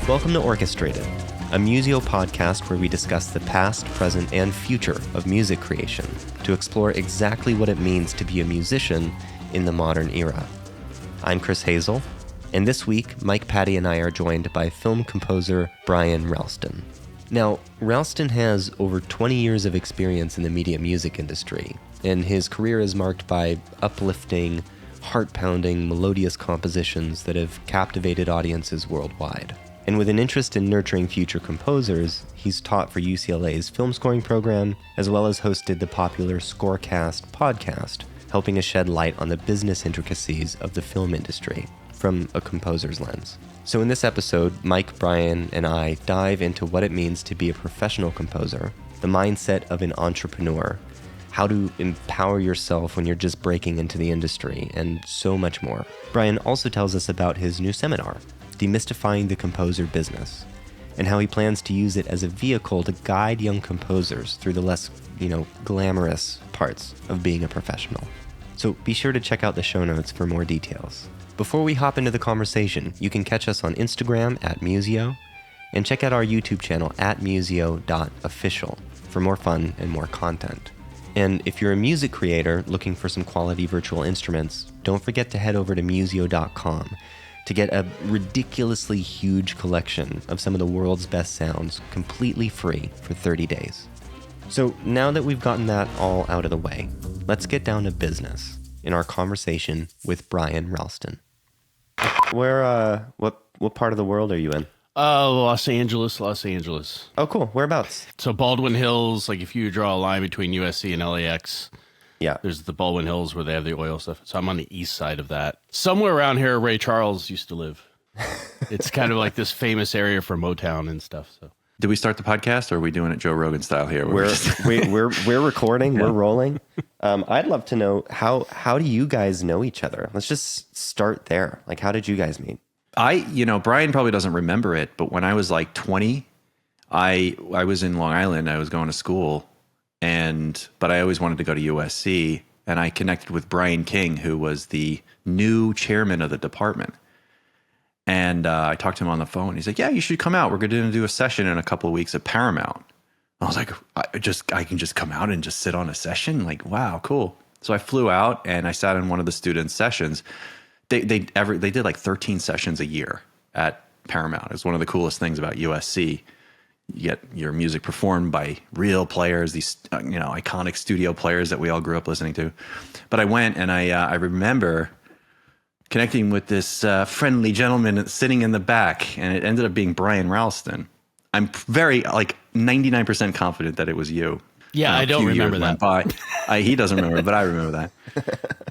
Welcome to Orchestrated, a Musio podcast where we discuss the past, present, and future of music creation to explore exactly what it means to be a musician in the modern era. I'm Chris Hayzel, and this week, Mike, Patti, and I are joined by film composer Brian Ralston. Now, Ralston has over 20 years of experience in the media music industry, and his career is marked by uplifting, heart-pounding, melodious compositions that have captivated audiences worldwide. And with an interest in nurturing future composers, he's taught for UCLA's film scoring program, as well as hosted the popular SCOREcast Podcast, helping to shed light on the business intricacies of the film industry from a composer's lens. So in this episode, Mike, Brian, and I dive into what it means to be a professional composer, the mindset of an entrepreneur, how to empower yourself when you're just breaking into the industry, and so much more. Brian also tells us about his new seminar, Demystifying the Composer Business, and how he plans to use it as a vehicle to guide young composers through the less, glamorous parts of being a professional. So be sure to check out the show notes for more details. Before we hop into the conversation, you can catch us on Instagram at Musio, and check out our YouTube channel at musio.official for more fun and more content. And if you're a music creator looking for some quality virtual instruments, don't forget to head over to musio.com to get a ridiculously huge collection of some of the world's best sounds completely free for 30 days. So now that we've gotten that all out of the way, let's get down to business in our conversation with Brian Ralston. What part of the world are you in? Los Angeles. Oh, cool. Whereabouts? So Baldwin Hills, like if you draw a line between USC and LAX, yeah, there's the Baldwin Hills where they have the oil stuff. So I'm on the east side of that. Somewhere around here, Ray Charles used to live. It's kind of like this famous area for Motown and stuff. So did we start the podcast, or are we doing it Joe Rogan style here? We're recording. Yeah. We're rolling. I'd love to know how do you guys know each other? Let's just start there. Like, how did you guys meet? Brian probably doesn't remember it, but when I was like 20, I was in Long Island. I was going to school, but I always wanted to go to USC, and I connected with Brian King, who was the new chairman of the department. And I talked to him on the phone. He's like, "Yeah, you should come out. We're going to do a session in a couple of weeks at Paramount." I was like, I can just come out and just sit on a session? Like, wow, cool. So I flew out and I sat in one of the students' sessions. They did like 13 sessions a year at Paramount. It's one of the coolest things about USC. You get your music performed by real players, these iconic studio players that we all grew up listening to. But I went and I remember connecting with this friendly gentleman sitting in the back, and it ended up being Brian Ralston. I'm very 99% confident that it was you. Yeah, I don't remember that. He doesn't remember, but I remember that.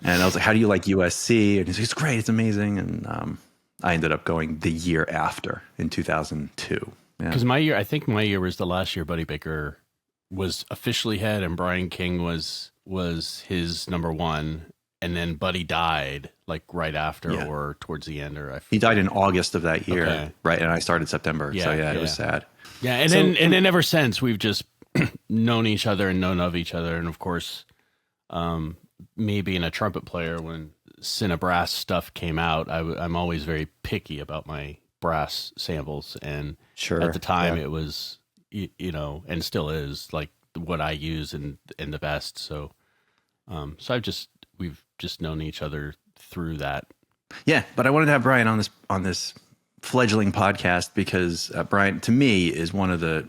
And I was like, "How do you like USC?" And he's like, "It's great, it's amazing." And I ended up going the year after in 2002. Because my year was the last year Buddy Baker was officially head, and Brian King was his number one, and then Buddy died like right after or towards the end, he died in August of that year, right? And I started September, it was sad. Yeah, and then ever since we've just known each other and known of each other, and of course, me being a trumpet player, when Cinebrass stuff came out, I'm always very picky about my brass samples, and at the time it was, and still is, like what I use and the best. So we've just known each other through that. Yeah, but I wanted to have Brian on this fledgling podcast because Brian, to me, is one of the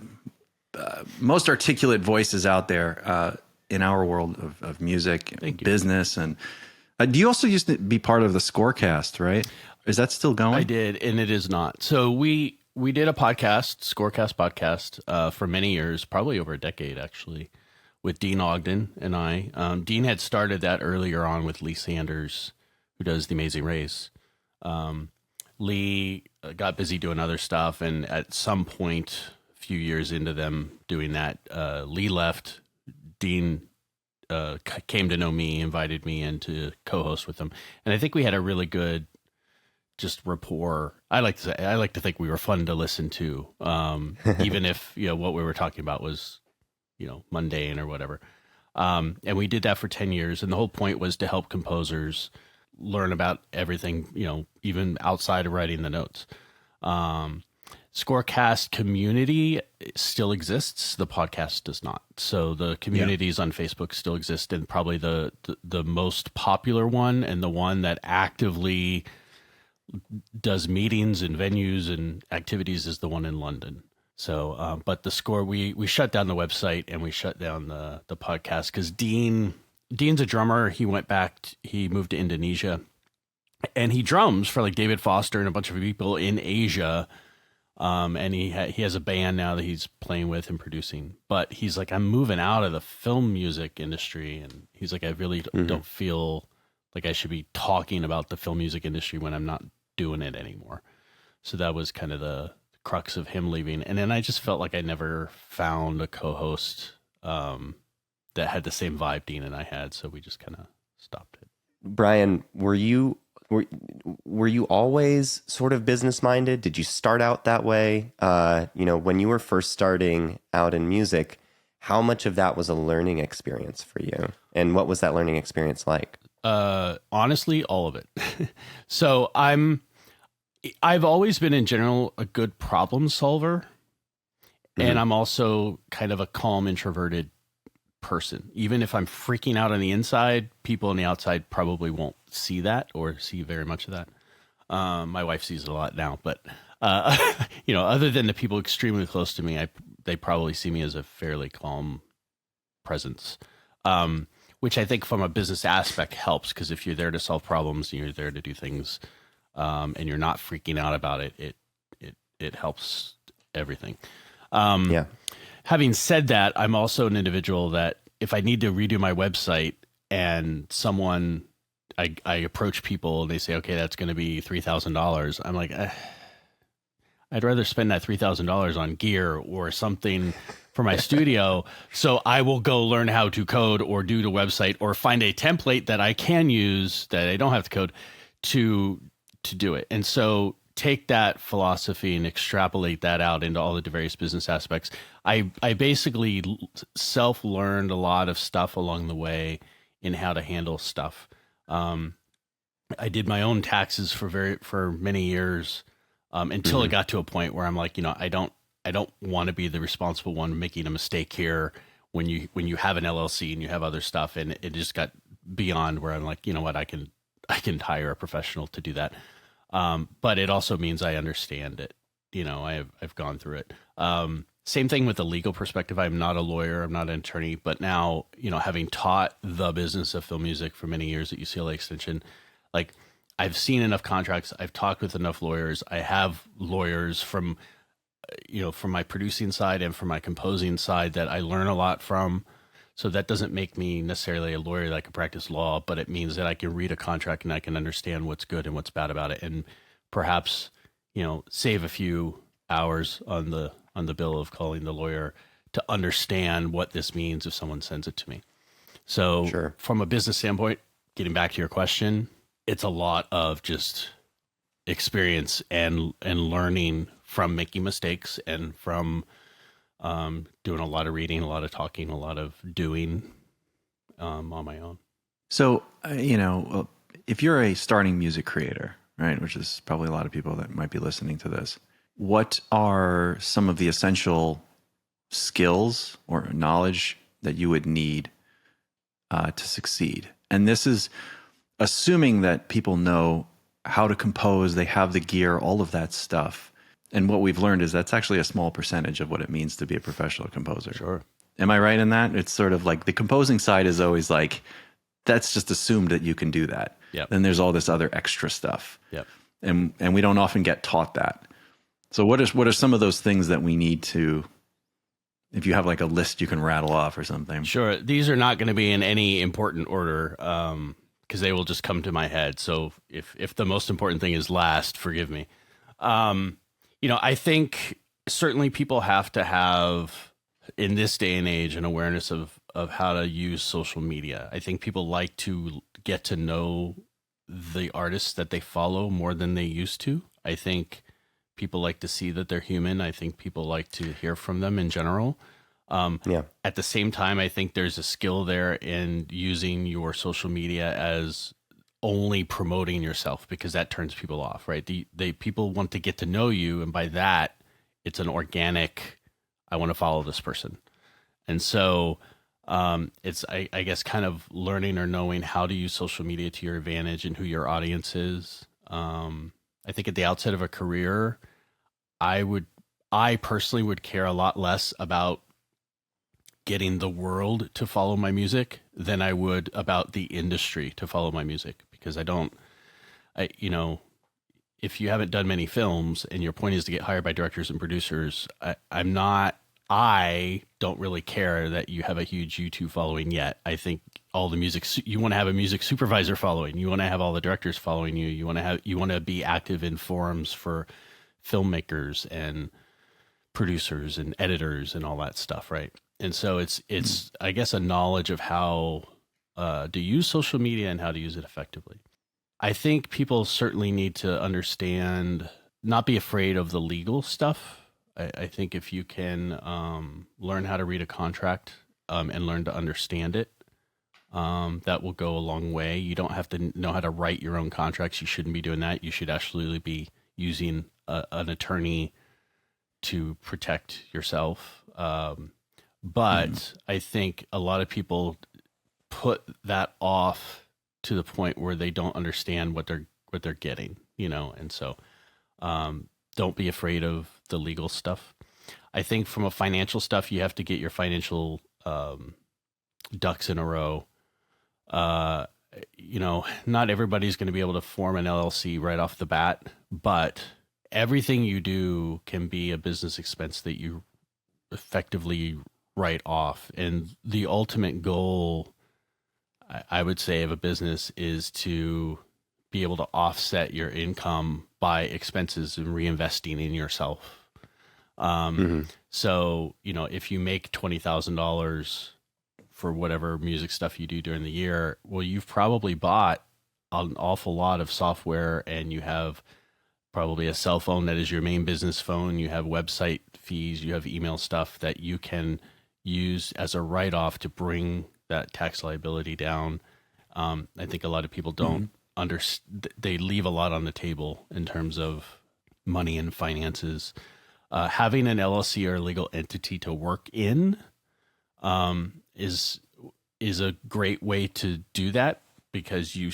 most articulate voices out there in our world of music, business, and do you also used to be part of the SCOREcast, right? Is that still going? I did, and it is not. So we did a podcast, SCOREcast Podcast, for many years, probably over a decade, actually, with Dean Ogden and I. Dean had started that earlier on with Lee Sanders, who does The Amazing Race. Lee got busy doing other stuff, and at some point, a few years into them doing that, Lee left. Dean came to know me, invited me in to co-host with him, and I think we had a really good just rapport. I like to think we were fun to listen to, even if what we were talking about was mundane or whatever. And we did that for 10 years, and the whole point was to help composers learn about everything, even outside of writing the notes. SCOREcast community still exists. The podcast does not. So the communities on Facebook still exist, and probably the most popular one and the one that actively does meetings and venues and activities is the one in London. So, but the SCORE, we shut down the website and we shut down the podcast because Dean's a drummer. He went back, he moved to Indonesia, and he drums for like David Foster and a bunch of people in Asia. And he has a band now that he's playing with and producing, but he's like, I'm moving out of the film music industry. And he's like, I really don't feel like I should be talking about the film music industry when I'm not doing it anymore. So that was kind of the crux of him leaving. And then I just felt like I never found a co-host, that had the same vibe Dean and I had. So we just kind of stopped it. Brian, were you always sort of business minded? Did you start out that way? When you were first starting out in music, how much of that was a learning experience for you? And what was that learning experience like? Honestly, all of it. So I've always been in general a good problem solver. And I'm also kind of a calm, introverted person. Even if I'm freaking out on the inside, people on the outside probably won't see that or see very much of that. My wife sees it a lot now, but other than the people extremely close to me, they probably see me as a fairly calm presence, which I think from a business aspect helps, because if you're there to solve problems and you're there to do things, and you're not freaking out about it, it helps everything. Having said that, I'm also an individual that if I need to redo my website and someone, I approach people and they say, okay, that's going to be $3,000. I'm like, I'd rather spend that $3,000 on gear or something for my studio. So I will go learn how to code or do the website or find a template that I can use that I don't have to code to do it. And so take that philosophy and extrapolate that out into all the various business aspects. I basically self-learned a lot of stuff along the way in how to handle stuff. I did my own taxes for many years, until it got to a point where I'm like, I don't want to be the responsible one making a mistake here when you have an LLC and you have other stuff. And it just got beyond where I'm like, you know what, I can hire a professional to do that. But it also means I understand it. I've gone through it. Same thing with the legal perspective. I'm not a lawyer. I'm not an attorney, but now, having taught the business of film music for many years at UCLA Extension, like I've seen enough contracts. I've talked with enough lawyers. I have lawyers from my producing side and from my composing side that I learn a lot from. So that doesn't make me necessarily a lawyer that can practice law, but it means that I can read a contract and I can understand what's good and what's bad about it, and perhaps, save a few hours on the bill of calling the lawyer to understand what this means if someone sends it to me. So From a business standpoint, getting back to your question, it's a lot of just experience and learning from making mistakes and from doing a lot of reading, a lot of talking, a lot of doing on my own. So, if you're a starting music creator, right, which is probably a lot of people that might be listening to this, what are some of the essential skills or knowledge that you would need to succeed? And this is assuming that people know how to compose, they have the gear, all of that stuff. And what we've learned is that's actually a small percentage of what it means to be a professional composer. Sure. Am I right in that? It's sort of like the composing side is always like, that's just assumed that you can do that. Yep. Then there's all this other extra stuff. Yep. And we don't often get taught that. So what are some of those things that we need to, if you have like a list you can rattle off or something? Sure. These are not going to be in any important order, because they will just come to my head. So if the most important thing is last, forgive me. I think certainly people have to have, in this day and age, an awareness of how to use social media. I think people like to get to know the artists that they follow more than they used to. I think people like to see that they're human. I think people like to hear from them in general. At the same time, I think there's a skill there in using your social media as only promoting yourself, because that turns people off, right? People want to get to know you, and by that, it's an organic, I want to follow this person. And so it's, I guess, kind of learning or knowing how to use social media to your advantage and who your audience is. I think at the outset of a career, I personally would care a lot less about getting the world to follow my music than I would about the industry to follow my music, because if you haven't done many films and your point is to get hired by directors and producers, I don't really care that you have a huge YouTube following yet. I think all the music, you want to have a music supervisor following, you want to have all the directors following you. You want to be active in forums for filmmakers and producers and editors and all that stuff. Right. And so it's, I guess, a knowledge of how to use social media and how to use it effectively. I think people certainly need to understand, not be afraid of the legal stuff. I think if you can learn how to read a contract and learn to understand it, that will go a long way. You don't have to know how to write your own contracts. You shouldn't be doing that. You should actually be using an attorney to protect yourself. But I think a lot of people put that off to the point where they don't understand what they're getting, and so don't be afraid of the legal stuff. I think from a financial stuff, you have to get your financial ducks in a row. Not everybody's going to be able to form an LLC right off the bat, but everything you do can be a business expense that you effectively write off. And the ultimate goal, I would say, of a business is to be able to offset your income by expenses and reinvesting in yourself. So, if you make $20,000 for whatever music stuff you do during the year, well, you've probably bought an awful lot of software, and you have probably a cell phone that is your main business phone. You have website fees, you have email stuff that you can use as a write-off to bring that tax liability down. I think a lot of people don't they leave a lot on the table in terms of money and finances. Having an LLC or a legal entity to work in is a great way to do that, because you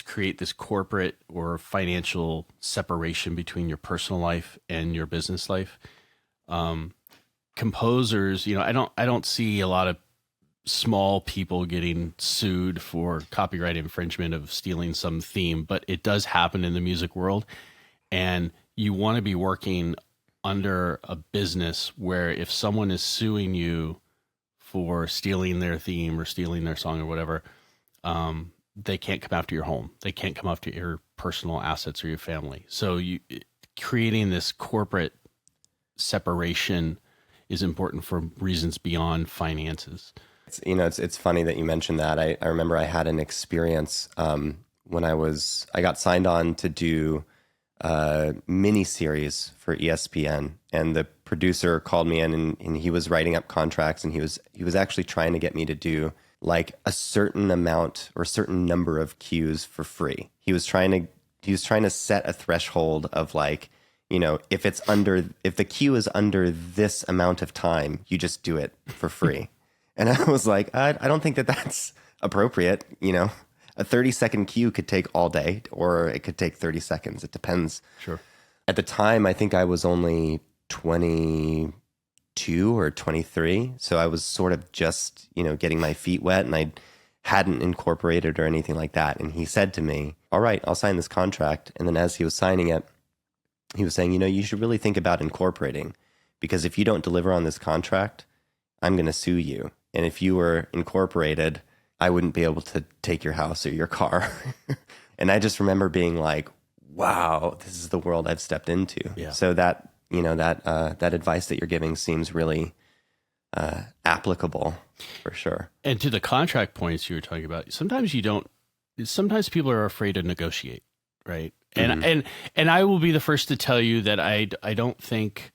create this corporate or financial separation between your personal life and your business life. Composers, I don't see a lot of small people getting sued for copyright infringement of stealing some theme, but it does happen in the music world. And you want to be working under a business where if someone is suing you for stealing their theme or stealing their song or whatever, they can't come after your home. They can't come after your personal assets or your family. So creating this corporate separation is important for reasons beyond finances. It's funny that you mentioned that. I remember I had an experience when I got signed on to do a mini series for ESPN, and the producer called me in and he was writing up contracts, and he was actually trying to get me to do like a certain amount or a certain number of cues for free. He was trying to set a threshold of like, if the cue is under this amount of time, you just do it for free. And I was like, I don't think that that's appropriate. A 30-second cue could take all day, or it could take 30 seconds. It depends. Sure. At the time, I think I was only 22 or 23. So I was sort of just, getting my feet wet, and I hadn't incorporated or anything like that. And he said to me, all right, I'll sign this contract. And then as he was signing it, he was saying, you should really think about incorporating, because if you don't deliver on this contract, I'm going to sue you. And if you were incorporated, I wouldn't be able to take your house or your car. And I just remember being like, wow, this is the world I've stepped into. Yeah. So that advice that you're giving seems really applicable for sure. And to the contract points you were talking about, sometimes people are afraid to negotiate, right? And I will be the first to tell you that I don't think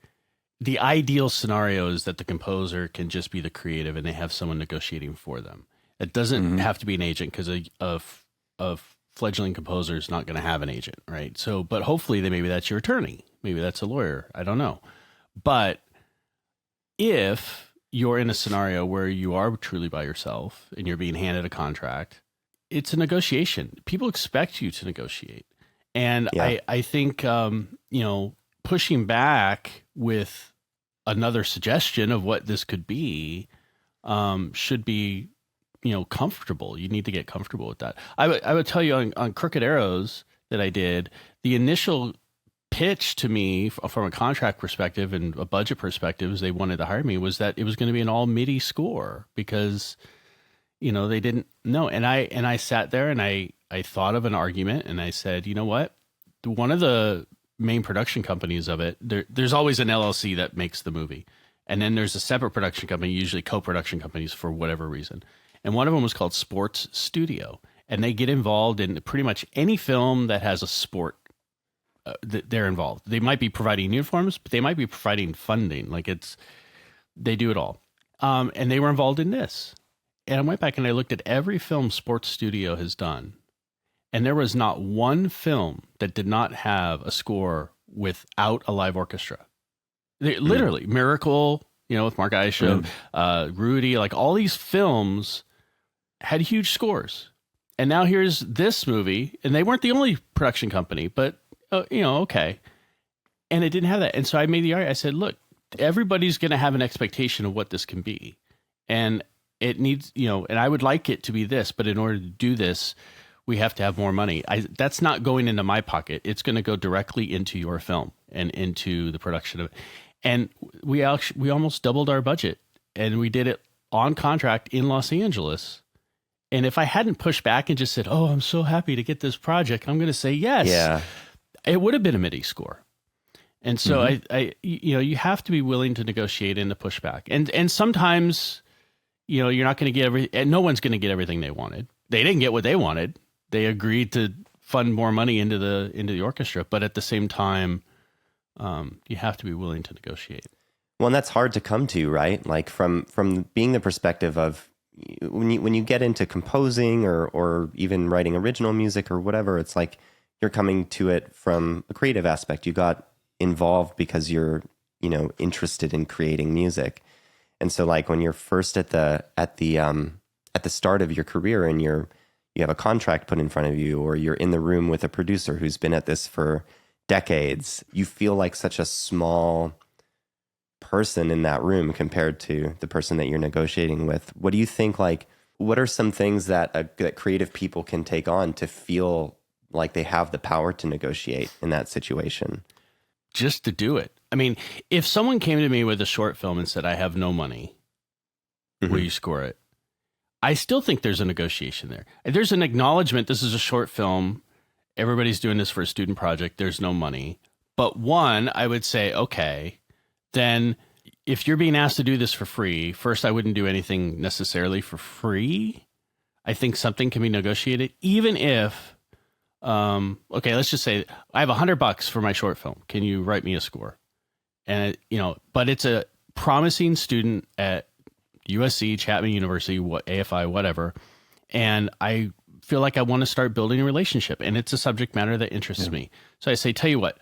the ideal scenario is that the composer can just be the creative and they have someone negotiating for them. It doesn't have to be an agent, because a fledgling composer is not going to have an agent, right? So, but hopefully maybe that's your attorney. Maybe that's a lawyer. I don't know. But if you're in a scenario where you are truly by yourself and you're being handed a contract, it's a negotiation. People expect you to negotiate. And I think, pushing back with another suggestion of what this could be should be, comfortable. You need to get comfortable with that. I would tell you on Crooked Arrows that I did, the initial pitch to me from a contract perspective and a budget perspective, as they wanted to hire me, was that it was going to be an all MIDI score because, they didn't know. And I sat there and I thought of an argument and I said, you know what? One of the main production companies of it, there's always an LLC that makes the movie. And then there's a separate production company, usually co-production companies for whatever reason. And one of them was called Sports Studio. And they get involved in pretty much any film that has a sport. They're involved. They might be providing uniforms, but they might be providing funding. They do it all. And they were involved in this. And I went back and I looked at every film Sports Studio has done. And there was not one film that did not have a score without a live orchestra. Literally, Miracle, with Mark Isham, Rudy, all these films had huge scores. And now here's this movie, and they weren't the only production company, but, okay. And it didn't have that. And so I made the argument. I said, look, everybody's going to have an expectation of what this can be. And it needs, and I would like it to be this, but in order to do this, we have to have more money. That's not going into my pocket. It's going to go directly into your film and into the production of it. And we almost doubled our budget, and we did it on contract in Los Angeles. And if I hadn't pushed back and just said, "Oh, I'm so happy to get this project," I'm going to say yes. Yeah, it would have been a MIDI score. And so I you have to be willing to negotiate and to push back. And sometimes, you're not going to get no one's going to get everything they wanted. They didn't get what they wanted. They agreed to fund more money into the orchestra, but at the same time, you have to be willing to negotiate. Well, and that's hard to come to, right? Like from being the perspective of when you get into composing or even writing original music or whatever, it's like you're coming to it from a creative aspect. You got involved because you're interested in creating music, and so like when you're first at the start of your career and you have a contract put in front of you, or you're in the room with a producer who's been at this for decades, you feel like such a small person in that room compared to the person that you're negotiating with. What do you think, what are some things that creative people can take on to feel like they have the power to negotiate in that situation? Just to do it. I mean, if someone came to me with a short film and said, I have no money, will you score it? I still think there's a negotiation there. There's an acknowledgement, this is a short film. Everybody's doing this for a student project. There's no money. But one, I would say, okay, then if you're being asked to do this for free, first, I wouldn't do anything necessarily for free. I think something can be negotiated, even if, okay, let's just say I have $100 for my short film. Can you write me a score? And, but it's a promising student at USC, Chapman University, AFI, whatever. And I feel like I want to start building a relationship, and it's a subject matter that interests me. So I say, tell you what,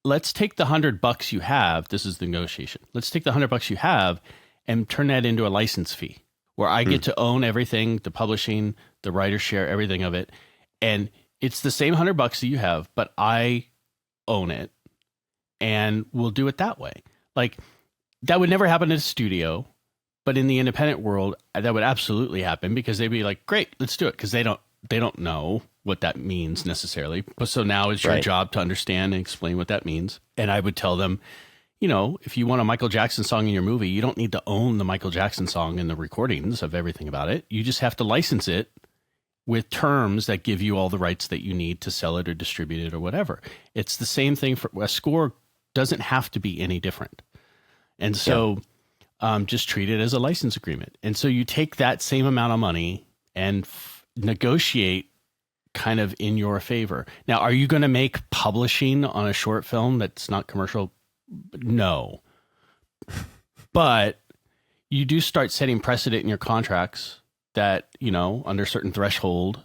let's take the $100 you have. This is the negotiation. Let's take the $100 you have and turn that into a license fee where I get to own everything, the publishing, the writer share, everything of it. And it's the same $100 that you have, but I own it, and we'll do it that way. Like, that would never happen in a studio. But in the independent world, that would absolutely happen because they'd be like, great, let's do it. Because they don't know what that means necessarily. So now it's your job to understand and explain what that means. And I would tell them, if you want a Michael Jackson song in your movie, you don't need to own the Michael Jackson song and the recordings of everything about it. You just have to license it with terms that give you all the rights that you need to sell it or distribute it or whatever. It's the same thing for a score. Doesn't have to be any different. And so just treat it as a license agreement. And so you take that same amount of money and negotiate kind of in your favor. Now, are you going to make publishing on a short film that's not commercial? No. But you do start setting precedent in your contracts that, under a certain threshold,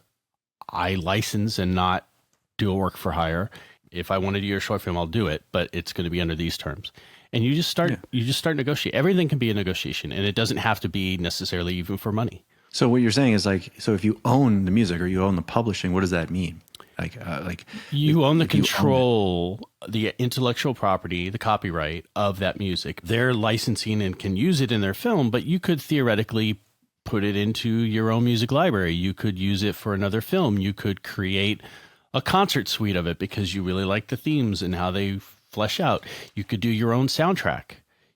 I license and not do a work for hire. If I want to do your short film, I'll do it, but it's going to be under these terms. and you just start negotiate. Everything can be a negotiation, and it doesn't have to be necessarily even for money. So what you're saying is like, so if you own the music or you own the publishing, what does that mean? Like you own the control, the intellectual property, the copyright of that music. They're licensing and can use it in their film, but you could theoretically put it into your own music library. You could use it for another film. You could create a concert suite of it because you really like the themes and how they flesh out. You could do your own soundtrack.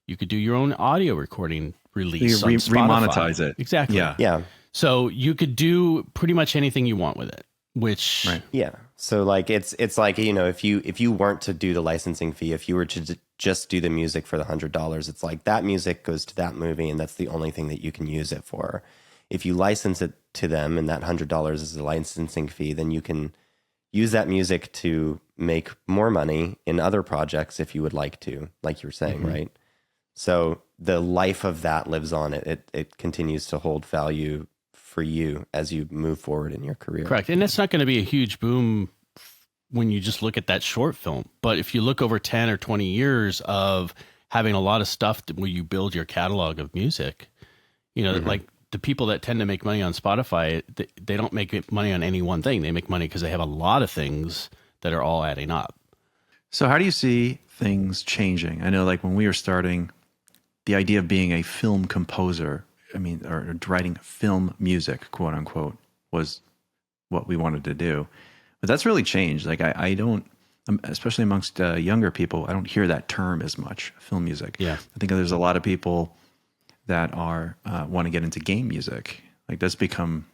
You could do your own audio recording release on Spotify. Remonetize it. Exactly. Yeah. So you could do pretty much anything you want with it, which Yeah. So like it's like, you know, if you weren't to do the licensing fee, if you were to just do the music for the $100, it's like that music goes to that movie and that's the only thing that you can use it for. If you license it to them and that $100 is the licensing fee, then you can use that music to make more money in other projects if you would like to, like you were saying, right? So the life of that lives on. It continues to hold value for you as you move forward in your career. Correct. And that's not going to be a huge boom when you just look at that short film. But if you look over 10 or 20 years of having a lot of stuff where you build your catalog of music, you know, like the people that tend to make money on Spotify, they don't make money on any one thing. They make money because they have a lot of things that are all adding up. So how do you see things changing? I know like when we were starting, the idea of being a film composer, or writing film music, quote unquote, was what we wanted to do. But that's really changed. Like I don't, especially amongst younger people, I don't hear that term as much, film music. Yeah. I think there's a lot of people that are want to get into game music. Like that's become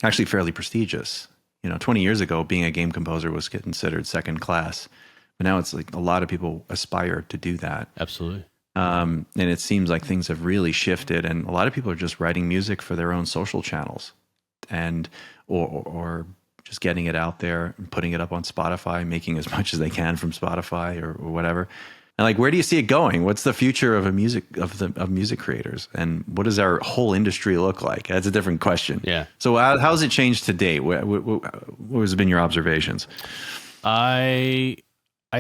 actually fairly prestigious. You know, 20 years ago, being a game composer was considered second class. But now it's like a lot of people aspire to do that. Absolutely. And it seems like things have really shifted, and a lot of people are just writing music for their own social channels, and or just getting it out there and putting it up on Spotify, making as much as they can from Spotify or whatever. And like, where do you see it going? What's the future of music creators, and what does our whole industry look like? That's a different question. Yeah. So how's it changed to date? What has been your observations? I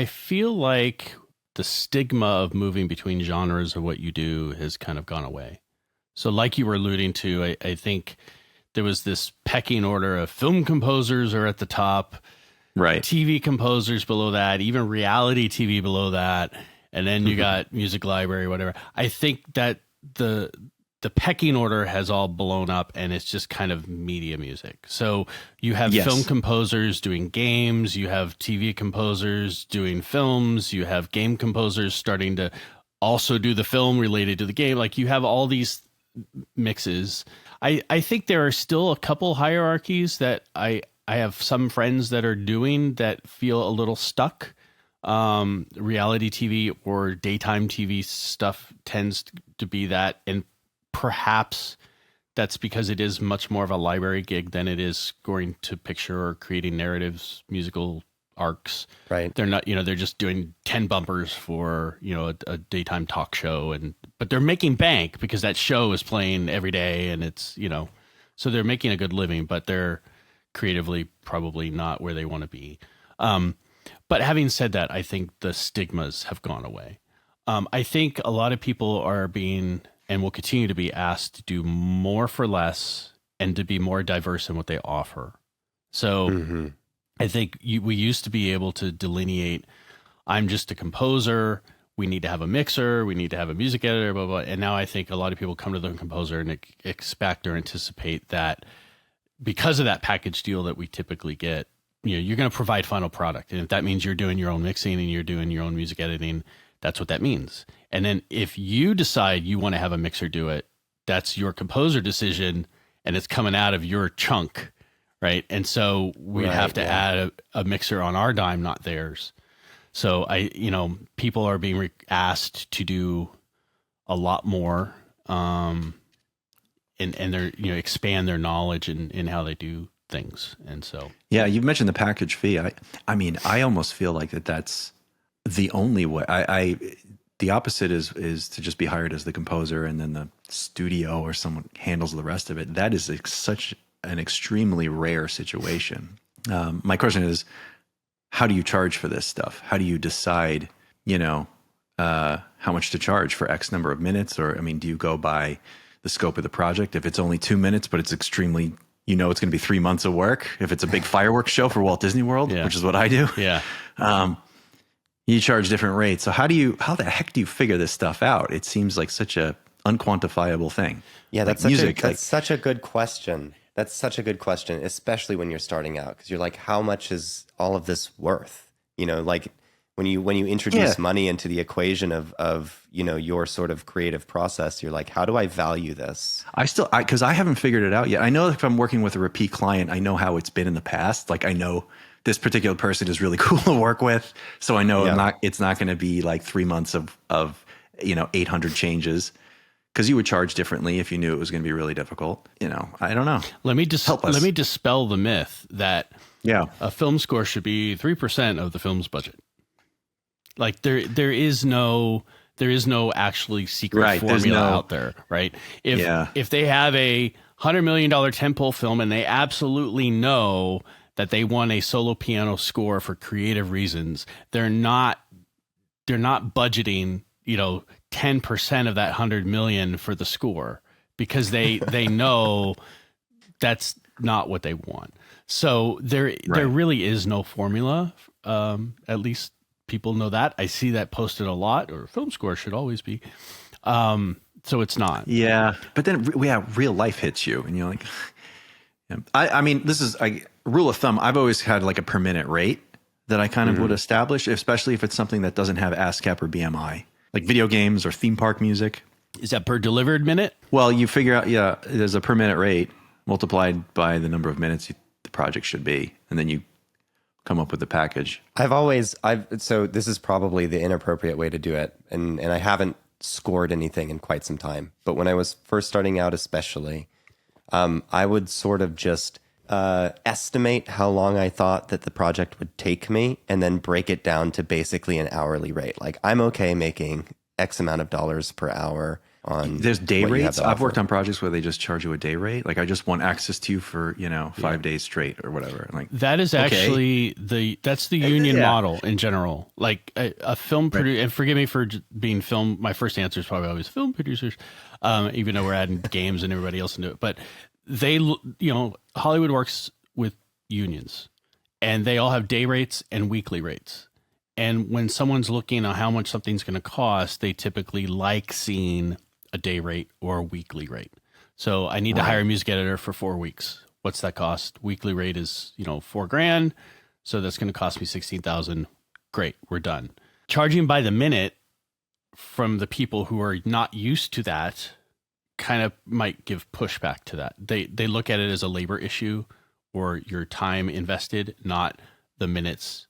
feel like the stigma of moving between genres of what you do has kind of gone away. So like you were alluding to, I think there was this pecking order of film composers are at the top, right? TV composers below that, even reality TV below that. And then you got music library, whatever. I think that the pecking order has all blown up and it's just kind of media music. So you have film composers doing games, you have TV composers doing films, you have game composers starting to also do the film related to the game. Like you have all these mixes. I think there are still a couple hierarchies that I have some friends that are doing that feel a little stuck. Reality TV or daytime TV stuff tends to be that, and perhaps that's because it is much more of a library gig than it is scoring to picture or creating narratives, musical arcs. Right. They're not, they're just doing 10 bumpers for, a daytime talk show, but they're making bank because that show is playing every day and it's, so they're making a good living, but they're creatively probably not where they want to be. But having said that, I think the stigmas have gone away. I think a lot of people are being and will continue to be asked to do more for less and to be more diverse in what they offer. So I think we used to be able to delineate, I'm just a composer, we need to have a mixer, we need to have a music editor, blah, blah. And now I think a lot of people come to the composer and expect or anticipate that because of that package deal that we typically get, you're going to provide final product. And if that means you're doing your own mixing and you're doing your own music editing, that's what that means. And then if you decide you want to have a mixer do it, that's your composer decision and it's coming out of your chunk, right? And so we have to add a mixer on our dime, not theirs. So people are being asked to do a lot more and they're, expand their knowledge in how they do things. And so, yeah, you mentioned the package fee. I mean, I almost feel like that's the only way. The opposite is to just be hired as the composer and then the studio or someone handles the rest of it. That is such an extremely rare situation. My question is, how do you charge for this stuff? How do you decide, how much to charge for X number of minutes? Or, I mean, do you go by the scope of the project? If it's only 2 minutes, but it's extremely, it's going to be 3 months of work. If it's a big fireworks show for Walt Disney World, which is what I do. Yeah. You charge different rates. So how the heck do you figure this stuff out? It seems like such a unquantifiable thing. Yeah, like that's such a good question. That's such a good question, especially when you're starting out, because you're like, how much is all of this worth? Like when you introduce money into the equation of your sort of creative process, you're like, how do I value this? Because I haven't figured it out yet. I know if I'm working with a repeat client, I know how it's been in the past. Like I know this particular person is really cool to work with. So I know it's not going to be like 3 months of 800 changes, because you would charge differently if you knew it was going to be really difficult. I don't know. Let me dispel the myth that a film score should be 3% of the film's budget. Like there is no actually secret formula out there, right? If they have a $100 million tentpole film and they absolutely know that they want a solo piano score for creative reasons, they're not budgeting 10% of that 100 million for the score, because they know that's not what they want. So there really is no formula. At least people know that. I see that posted a lot, or film score should always be. So it's not. Yeah. But then real life hits you and you're like, I mean, this is a rule of thumb. I've always had like a per minute rate that I kind of would establish, especially if it's something that doesn't have ASCAP or BMI, like video games or theme park music. Is that per delivered minute? Well, you figure out, there's a per minute rate multiplied by the number of minutes the project should be, and then you come up with the package. So this is probably the inappropriate way to do it, and I haven't scored anything in quite some time. But when I was first starting out, especially, I would sort of just estimate how long I thought that the project would take me, and then break it down to basically an hourly rate. Like, I'm okay making X amount of dollars per hour on. There's day rates. I've worked on projects where they just charge you a day rate. Like, I just want access to you for 5 days straight or whatever. Like, that is actually that's the union model in general. Like a film producer, and forgive me for being film. My first answer is probably always film producers, even though we're adding games and everybody else into it. But they, Hollywood works with unions, and they all have day rates and weekly rates. And when someone's looking at how much something's going to cost, they typically like seeing a day rate or a weekly rate. So I need to hire a music editor for 4 weeks. What's that cost? Weekly rate is, $4,000. So that's going to cost me $16,000. Great. We're done. Charging by the minute from the people who are not used to that kind of might give pushback to that. They look at it as a labor issue or your time invested, not the minutes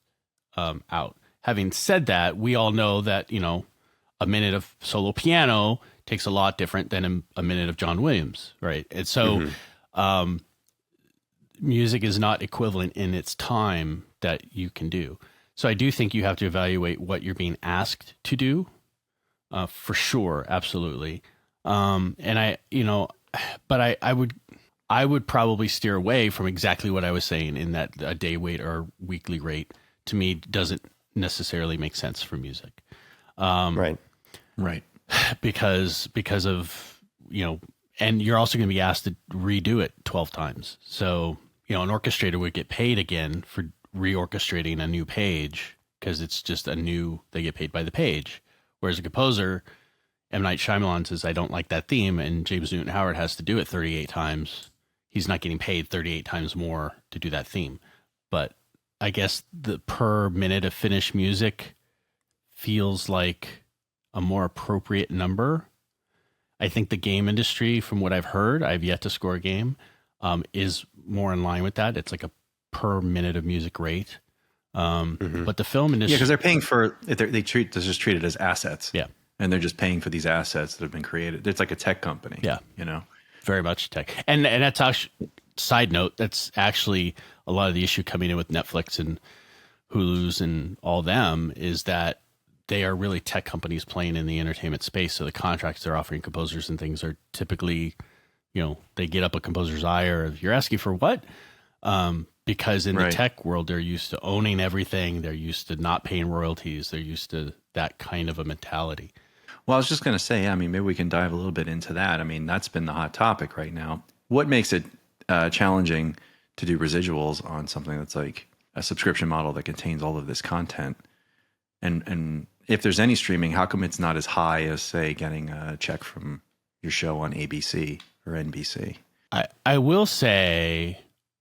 out. Having said that, we all know that, a minute of solo piano takes a lot different than a minute of John Williams, right? And so music is not equivalent in its time that you can do. So I do think you have to evaluate what you're being asked to do, for sure, absolutely. And I would probably steer away from exactly what I was saying in that a day rate or weekly rate to me doesn't necessarily make sense for music. Right. Because of, and you're also going to be asked to redo it 12 times. So, an orchestrator would get paid again for reorchestrating a new page because it's just they get paid by the page. Whereas a composer, M. Night Shyamalan says, I don't like that theme, and James Newton Howard has to do it 38 times. He's not getting paid 38 times more to do that theme. But I guess the per minute of finished music feels like a more appropriate number. I think the game industry, from what I've heard, I've yet to score a game, is more in line with that. It's like a per minute of music rate. But the film industry... Yeah, because they're paying for... They just treat it as assets. Yeah. And they're just paying for these assets that have been created. It's like a tech company. Yeah. Very much tech. And that's actually, side note, that's actually a lot of the issue coming in with Netflix and Hulu's and all them is that they are really tech companies playing in the entertainment space. So the contracts they're offering composers and things are typically, they get up a composer's eye or you're asking for what? because in the Right. tech world, they're used to owning everything. They're used to not paying royalties. They're used to that kind of a mentality. Well, I was just going to say, I mean, maybe we can dive a little bit into that. I mean, that's been the hot topic right now. What makes it challenging to do residuals on something that's like a subscription model that contains all of this content? And if there's any streaming, how come it's not as high as, say, getting a check from your show on ABC or NBC? I will say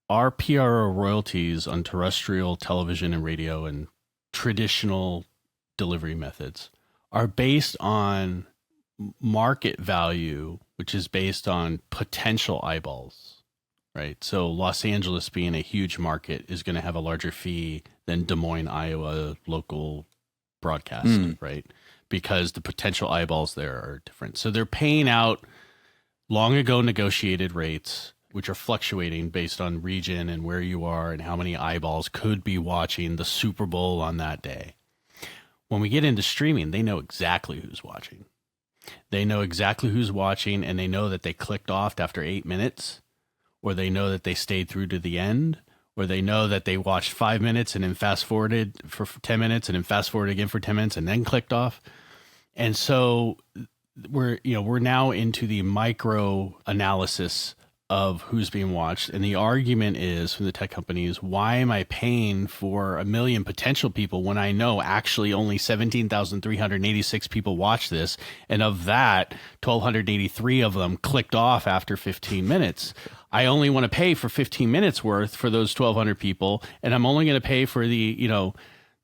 our PRO royalties on terrestrial television and radio and traditional delivery methods are based on market value, which is based on potential eyeballs, right? So Los Angeles being a huge market is going to have a larger fee than Des Moines, Iowa local broadcast, right? Because the potential eyeballs there are different. So they're paying out long ago negotiated rates, which are fluctuating based on region and where you are and how many eyeballs could be watching the Super Bowl on that day. When we get into streaming, they know exactly who's watching. They know exactly who's watching, and they know that they clicked off after 8 minutes, or they know that they stayed through to the end, or they know that they watched 5 minutes and then fast forwarded for 10 minutes and then fast forwarded again for 10 minutes and then clicked off. And so we're now into the micro analysis of who's being watched. And the argument is from the tech companies, why am I paying for 1 million potential people when I know actually only 17,386 people watch this? And of that, 1,283 of them clicked off after 15 minutes. I only want to pay for 15 minutes worth for those 1,200 people. And I'm only going to pay for the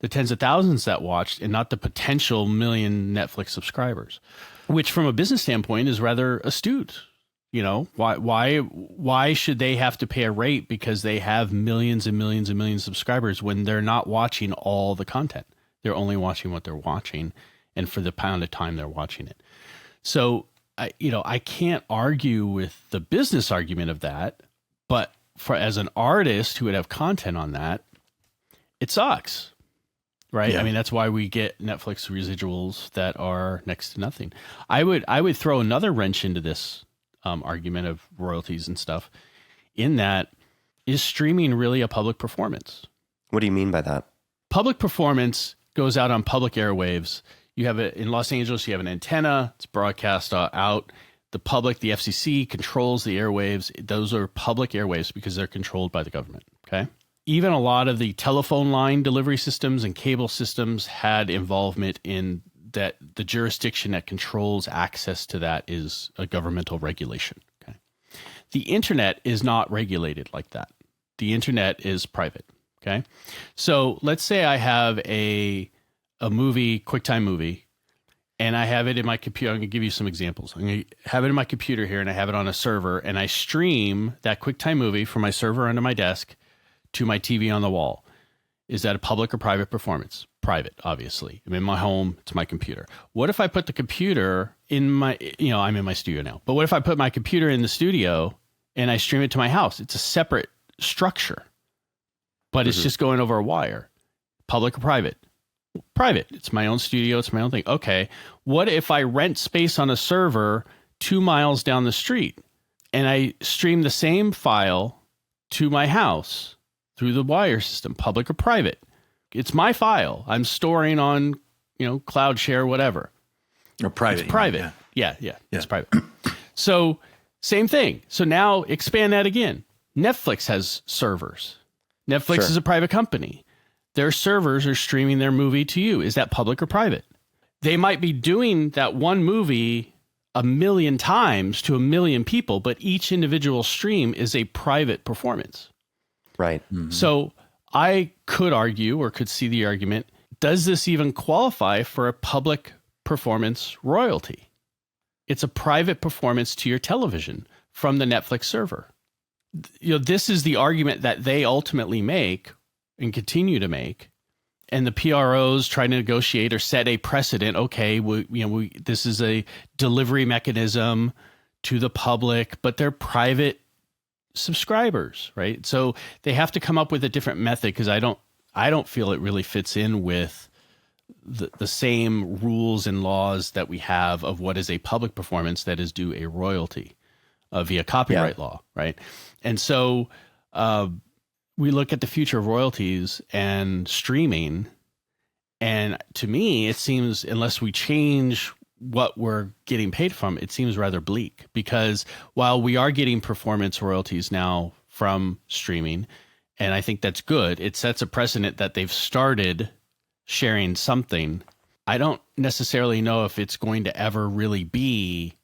tens of thousands that watched and not the potential million Netflix subscribers, which from a business standpoint is rather astute. Why should they have to pay a rate because they have millions and millions and millions of subscribers when they're not watching all the content? They're only watching what they're watching and for the pound of time they're watching it. So, I can't argue with the business argument of that, but as an artist who would have content on that, it sucks. Right. Yeah. I mean, that's why we get Netflix residuals that are next to nothing. I would throw another wrench into this argument of royalties and stuff in that, is streaming really a public performance? What do you mean by that? Public performance goes out on public airwaves. You have it in Los Angeles, you have an antenna, it's broadcast out. The public, the FCC controls the airwaves. Those are public airwaves because they're controlled by the government. Okay. Even a lot of the telephone line delivery systems and cable systems had involvement in that. The jurisdiction that controls access to that is a governmental regulation. Okay. The internet is not regulated like that. The internet is private. Okay. So let's say I have a movie, QuickTime movie, and I have it in my computer. I'm going to give you some examples. I'm going to have it in my computer here, and I have it on a server, and I stream that QuickTime movie from my server under my desk to my TV on the wall. Is that a public or private performance? Private, obviously. I'm in my home. It's my computer. What if I put the computer in my, I'm in my studio now, but what if I put my computer in the studio and I stream it to my house? It's a separate structure, but it's just going over a wire. Public or private? Private. It's my own studio. It's my own thing. Okay. What if I rent space on a server 2 miles down the street and I stream the same file to my house through the wire system? Public or private? It's my file. I'm storing on, cloud share, whatever. Or private. It's private. Yeah. It's private. So same thing. So now expand that again. Netflix has servers. Netflix is a private company. Their servers are streaming their movie to you. Is that public or private? They might be doing that one movie 1 million times to 1 million people, but each individual stream is a private performance. Right. Mm-hmm. So I could argue or could see the argument, does this even qualify for a public performance royalty? It's a private performance to your television from the Netflix server. This is the argument that they ultimately make and continue to make. And the PROs try to negotiate or set a precedent. Okay, this is a delivery mechanism to the public, but they're private subscribers, right? So they have to come up with a different method because I don't feel it really fits in with the same rules and laws that we have of what is a public performance that is due a royalty via copyright law, right? And so we look at the future of royalties and streaming, and to me, it seems, unless we change what we're getting paid from, it seems rather bleak, because while we are getting performance royalties now from streaming, and I think that's good, it sets a precedent that they've started sharing something. I don't necessarily know if it's going to ever really be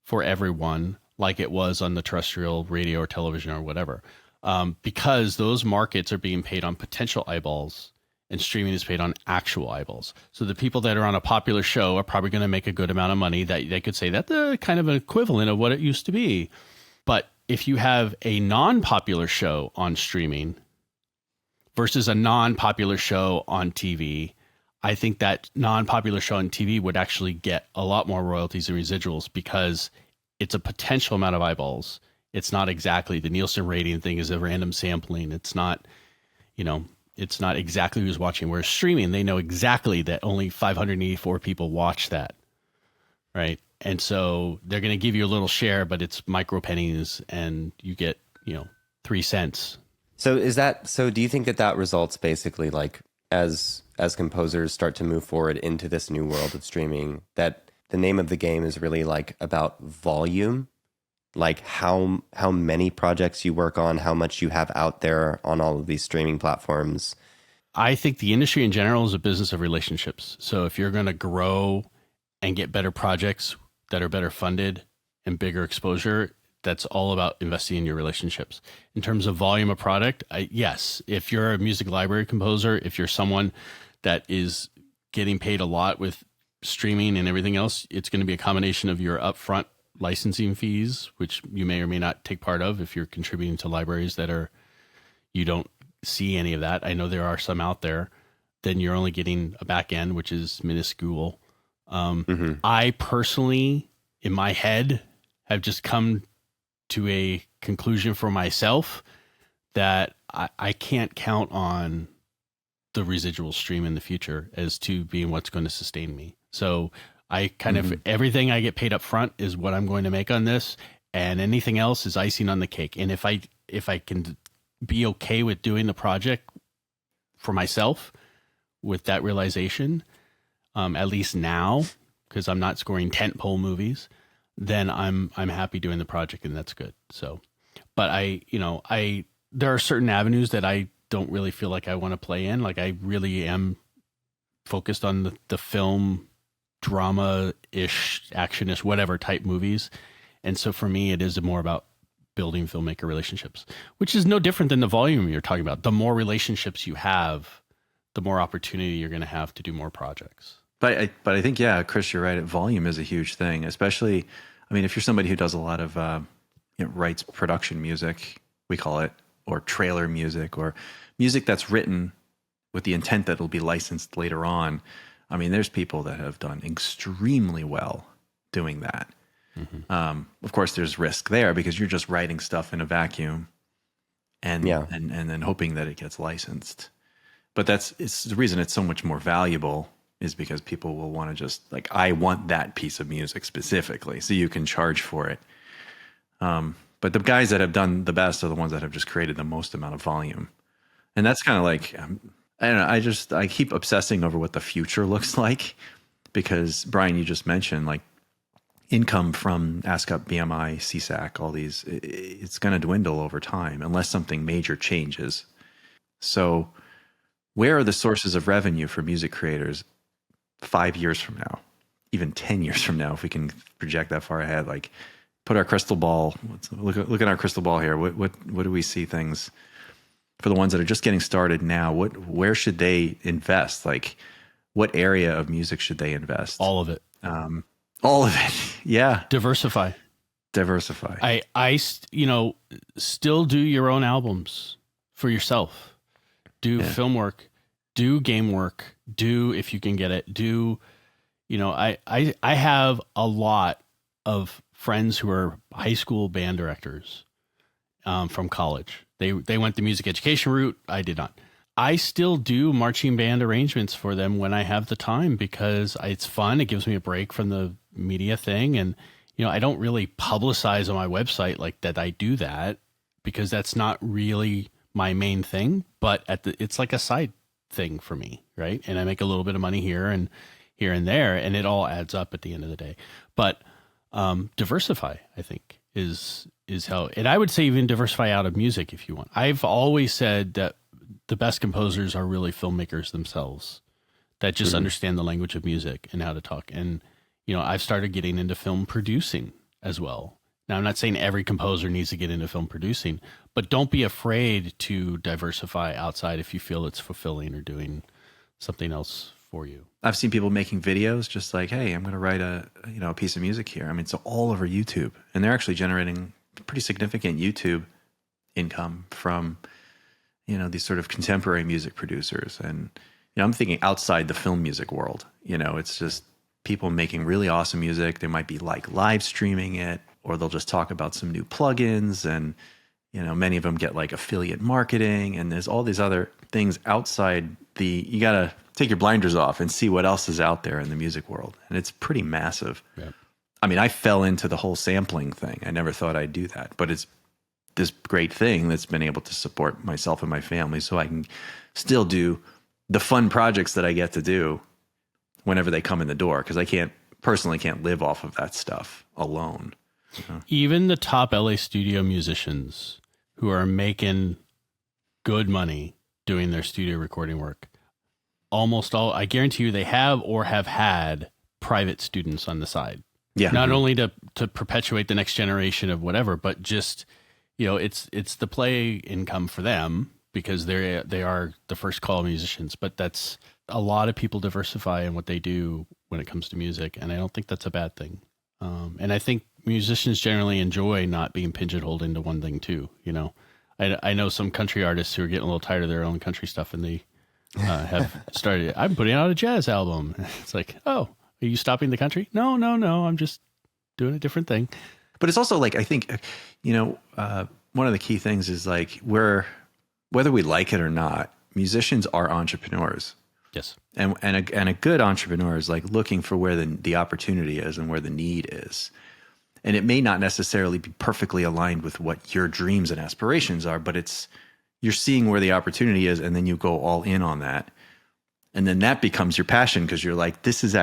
for everyone like it was on the terrestrial radio or television or whatever, because those markets are being paid on potential eyeballs and streaming is paid on actual eyeballs. So the people that are on a popular show are probably going to make a good amount of money that they could say that's kind of an equivalent of what it used to be. But if you have a non-popular show on streaming versus a non-popular show on TV, I think that non-popular show on TV would actually get a lot more royalties and residuals because it's a potential amount of eyeballs. It's not exactly the Nielsen rating thing is a random sampling. It's not, it's not exactly who's watching. Whereas streaming, they know exactly that only 584 people watch that, right? And so they're going to give you a little share, but it's micro pennies, and you get 3 cents. So do you think that results basically like as composers start to move forward into this new world of streaming, that the name of the game is really like about volume, like how many projects you work on, how much you have out there on all of these streaming platforms? I think the industry in general is a business of relationships. So if you're going to grow and get better projects that are better funded and bigger exposure, that's all about investing in your relationships. In terms of volume of product, yes, if you're a music library composer, if you're someone that is getting paid a lot with streaming and everything else, it's going to be a combination of your upfront licensing fees, which you may or may not take part of if you're contributing to libraries that you don't see any of that. I know there are some out there. Then you're only getting a back end, which is minuscule. I personally, in my head, have just come to a conclusion for myself that I can't count on the residual stream in the future as to being what's going to sustain me. So I kind of, everything I get paid up front is what I'm going to make on this, and anything else is icing on the cake. And if I can be okay with doing the project for myself with that realization, at least now, because I'm not scoring tentpole movies, then I'm happy doing the project, and that's good. So, but there are certain avenues that I don't really feel like I want to play in. Like I really am focused on the film, drama-ish, action-ish, whatever type movies. And so for me, it is more about building filmmaker relationships, which is no different than the volume you're talking about. The more relationships you have, the more opportunity you're going to have to do more projects. But I think, yeah, Chris, you're right. Volume is a huge thing, especially, I mean, if you're somebody who does a lot of, writes production music, we call it, or trailer music, or music that's written with the intent that it'll be licensed later on. I mean, there's people that have done extremely well doing that. Of course, there's risk there because you're just writing stuff in a vacuum and then hoping that it gets licensed. But it's the reason it's so much more valuable is because people will want to just like, I want that piece of music specifically, so you can charge for it. But the guys that have done the best are the ones that have just created the most amount of volume. And that's kind of like, I don't know, I keep obsessing over what the future looks like because, Brian, you just mentioned like income from ASCAP, BMI, CSAC, all these, it's going to dwindle over time unless something major changes. So where are the sources of revenue for music creators 5 years from now, even 10 years from now, if we can project that far ahead? Like, put our crystal ball. Look at our crystal ball here. What do we see things for the ones that are just getting started now? Where should they invest? Like, what area of music should they invest? All of it. All of it. Yeah. Diversify. I still do your own albums for yourself. Do film work. Do game work. Do, if you can get it. Do, I have a lot of friends who are high school band directors from college. They went the music education route. I did not. I still do marching band arrangements for them when I have the time because it's fun. It gives me a break from the media thing. And, I don't really publicize on my website like that I do that because that's not really my main thing, but it's like a side thing for me, right? And I make a little bit of money here and there, and it all adds up at the end of the day. But diversify, I think, is how, and I would say even diversify out of music if you want. I've always said that the best composers are really filmmakers themselves that just understand the language of music and how to talk. And, I've started getting into film producing as well. Now, I'm not saying every composer needs to get into film producing, but don't be afraid to diversify outside if you feel it's fulfilling or doing something else for you. I've seen people making videos just like, hey, I'm going to write a piece of music here. I mean, it's all over YouTube, and they're actually generating pretty significant YouTube income from, these sort of contemporary music producers. And, I'm thinking outside the film music world, it's just people making really awesome music. They might be like live streaming it, or they'll just talk about some new plugins, and, many of them get like affiliate marketing, and there's all these other things outside you got to take your blinders off and see what else is out there in the music world. And it's pretty massive. Yeah. I mean, I fell into the whole sampling thing. I never thought I'd do that, but it's this great thing that's been able to support myself and my family so I can still do the fun projects that I get to do whenever they come in the door. Cause I personally can't live off of that stuff alone. Even the top LA studio musicians who are making good money doing their studio recording work, almost all, I guarantee you, they have or have had private students on the side. Yeah. Not only to perpetuate the next generation of whatever, but just, it's the play income for them because they are the first call musicians. But that's a lot of people diversify in what they do when it comes to music, and I don't think that's a bad thing. And I think musicians generally enjoy not being pigeonholed into one thing too. I know some country artists who are getting a little tired of their own country stuff, and they have started, I'm putting out a jazz album. It's like, oh, are you stopping the country? No. I'm just doing a different thing. But it's also like, I think, one of the key things is like whether we like it or not, musicians are entrepreneurs. Yes. And a good entrepreneur is like looking for where the opportunity is and where the need is. And it may not necessarily be perfectly aligned with what your dreams and aspirations are, but you're seeing where the opportunity is, and then you go all in on that. And then that becomes your passion because you're like, this is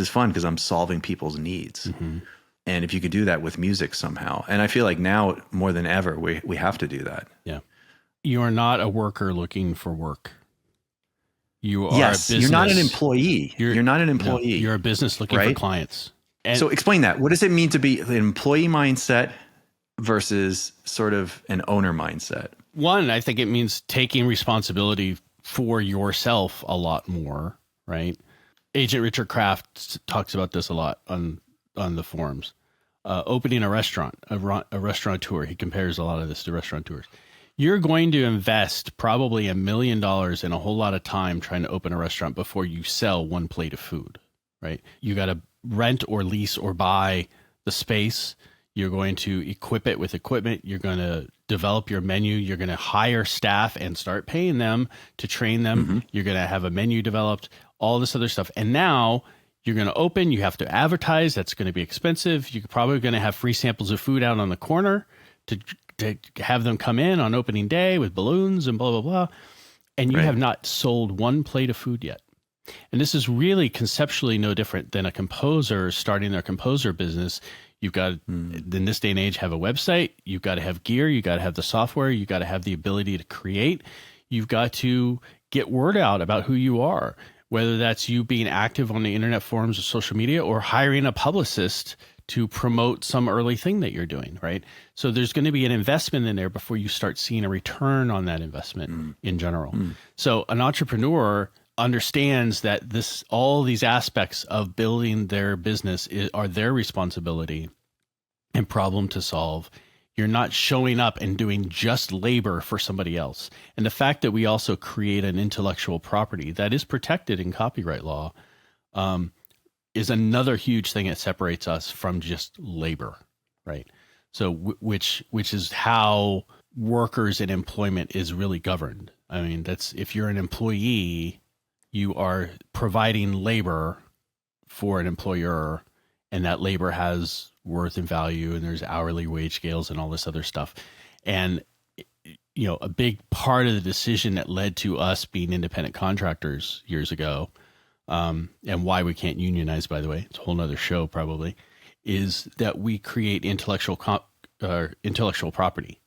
fun because I'm solving people's needs. Mm-hmm. And if you could do that with music somehow, and I feel like now more than ever, we have to do that. Yeah. You are not a worker looking for work. You are yes, a business. You're not an employee. You're not an employee. No, you're a business looking for clients. And so explain that. What does it mean to be an employee mindset versus sort of an owner mindset? One, I think it means taking responsibility for yourself a lot more, right? Agent Richard Kraft talks about this a lot on the forums. Opening a restaurant, a restaurateur, he compares a lot of this to restaurateurs. You're going to invest probably $1 million and a whole lot of time trying to open a restaurant before you sell one plate of food, right? You got to rent or lease or buy the space. You're going to equip it with equipment. You're going to develop your menu. You're going to hire staff and start paying them to train them. Mm-hmm. You're going to have a menu developed, all this other stuff. And now you're going to open. You have to advertise. That's going to be expensive. You're probably going to have free samples of food out on the corner to have them come in on opening day with balloons and blah, blah, blah. And you have not sold one plate of food yet. And this is really conceptually no different than a composer starting their composer business. You've got, in this day and age, have a website. You've got to have gear. You've got to have the software. You've got to have the ability to create. You've got to get word out about who you are, whether that's you being active on the internet forums or social media or hiring a publicist to promote some early thing that you're doing, right? So there's going to be an investment in there before you start seeing a return on that investment in general. So an entrepreneur understands that all these aspects of building their business are their responsibility and problem to solve. You're not showing up and doing just labor for somebody else. And the fact that we also create an intellectual property that is protected in copyright law is another huge thing that separates us from just labor, right? So which is how workers in employment is really governed. I mean, that's, if you're an employee, you are providing labor for an employer, and that labor has worth and value, and there's hourly wage scales and all this other stuff. And a big part of the decision that led to us being independent contractors years ago, and why we can't unionize, by the way, it's a whole nother show probably, is that we create intellectual property.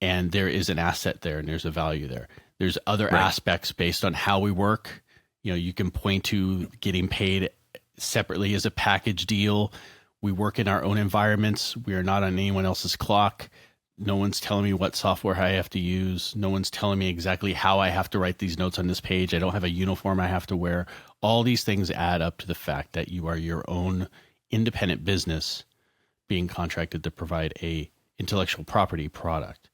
And there is an asset there, and there's a value there. There's other aspects based on how we work. You can point to getting paid separately as a package deal. We work in our own environments. We are not on anyone else's clock. No one's telling me what software I have to use. No one's telling me exactly how I have to write these notes on this page. I don't have a uniform I have to wear. All these things add up to the fact that you are your own independent business being contracted to provide a intellectual property product.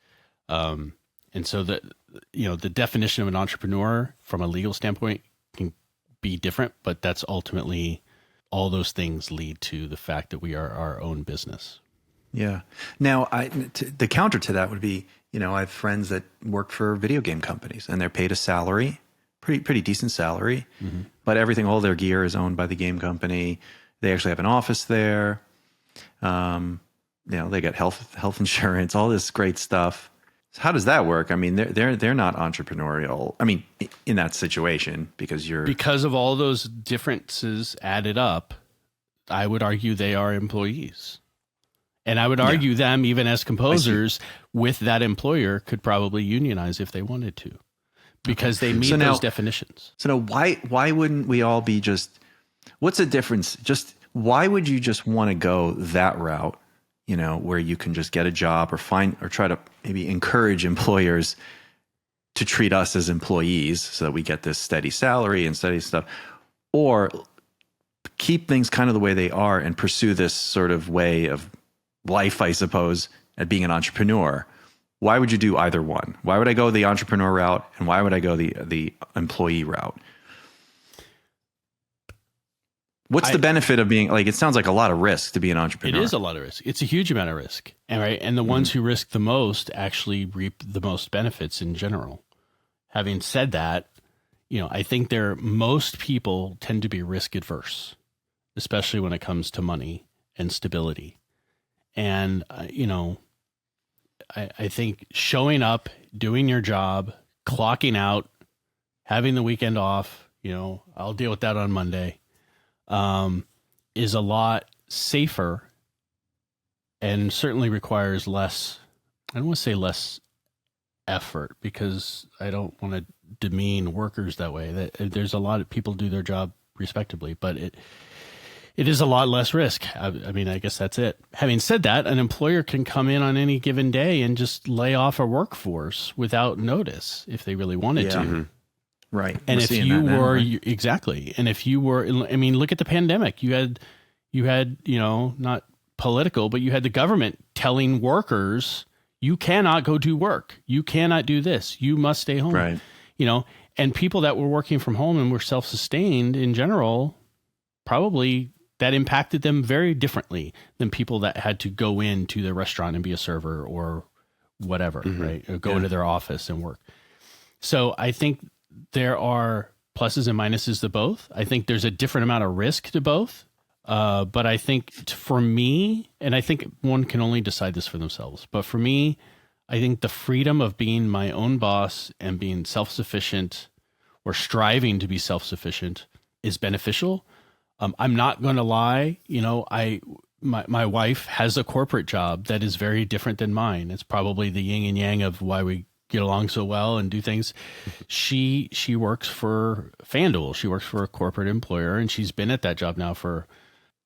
And so the definition of an entrepreneur from a legal standpoint can be different, but that's ultimately all those things lead to the fact that we are our own business. Yeah. Now, the counter to that would be, I have friends that work for video game companies, and they're paid a salary, pretty decent salary, but all their gear is owned by the game company. They actually have an office there. They got health insurance, all this great stuff. So how does that work? I mean, they're not entrepreneurial. I mean, in that situation, because of all those differences added up, I would argue they are employees. And I would argue them, even as composers, with that employer, could probably unionize if they wanted to, because they meet those definitions. So now, why wouldn't we all be just? What's the difference? Just why would you just want to go that route? Where you can just get a job or try to maybe encourage employers to treat us as employees so that we get this steady salary and steady stuff, or keep things kind of the way they are and pursue this sort of way of life, I suppose, at being an entrepreneur. Why would you do either one? Why would I go the entrepreneur route, and why would I go the employee route? What's the benefit of being it sounds like a lot of risk to be an entrepreneur. It is a lot of risk. It's a huge amount of risk. And the ones who risk the most actually reap the most benefits in general. Having said that, I think most people tend to be risk adverse, especially when it comes to money and stability. And, I think showing up, doing your job, clocking out, having the weekend off, I'll deal with that on Monday. Is a lot safer and certainly requires less, I don't want to say less effort, because I don't want to demean workers that way. There's a lot of people do their job respectably, but it is a lot less risk. I mean, I guess that's it. Having said that, an employer can come in on any given day and just lay off a workforce without notice if they really wanted to. Mm-hmm. Right. And if you were exactly, and if you were, I mean, look at the pandemic. You had, not political, but you had the government telling workers, you cannot go do work. You cannot do this. You must stay home. Right. And people that were working from home and were self-sustained in general, probably that impacted them very differently than people that had to go into the restaurant and be a server or whatever, right? Or go into their office and work. So I think there are pluses and minuses to both. I think there's a different amount of risk to both. But I think for me, and I think one can only decide this for themselves, but for me, I think the freedom of being my own boss and being self-sufficient or striving to be self-sufficient is beneficial. I'm not going to lie. My wife has a corporate job that is very different than mine. It's probably the yin and yang of why we get along so well and do things. She works for FanDuel. She works for a corporate employer, and she's been at that job now for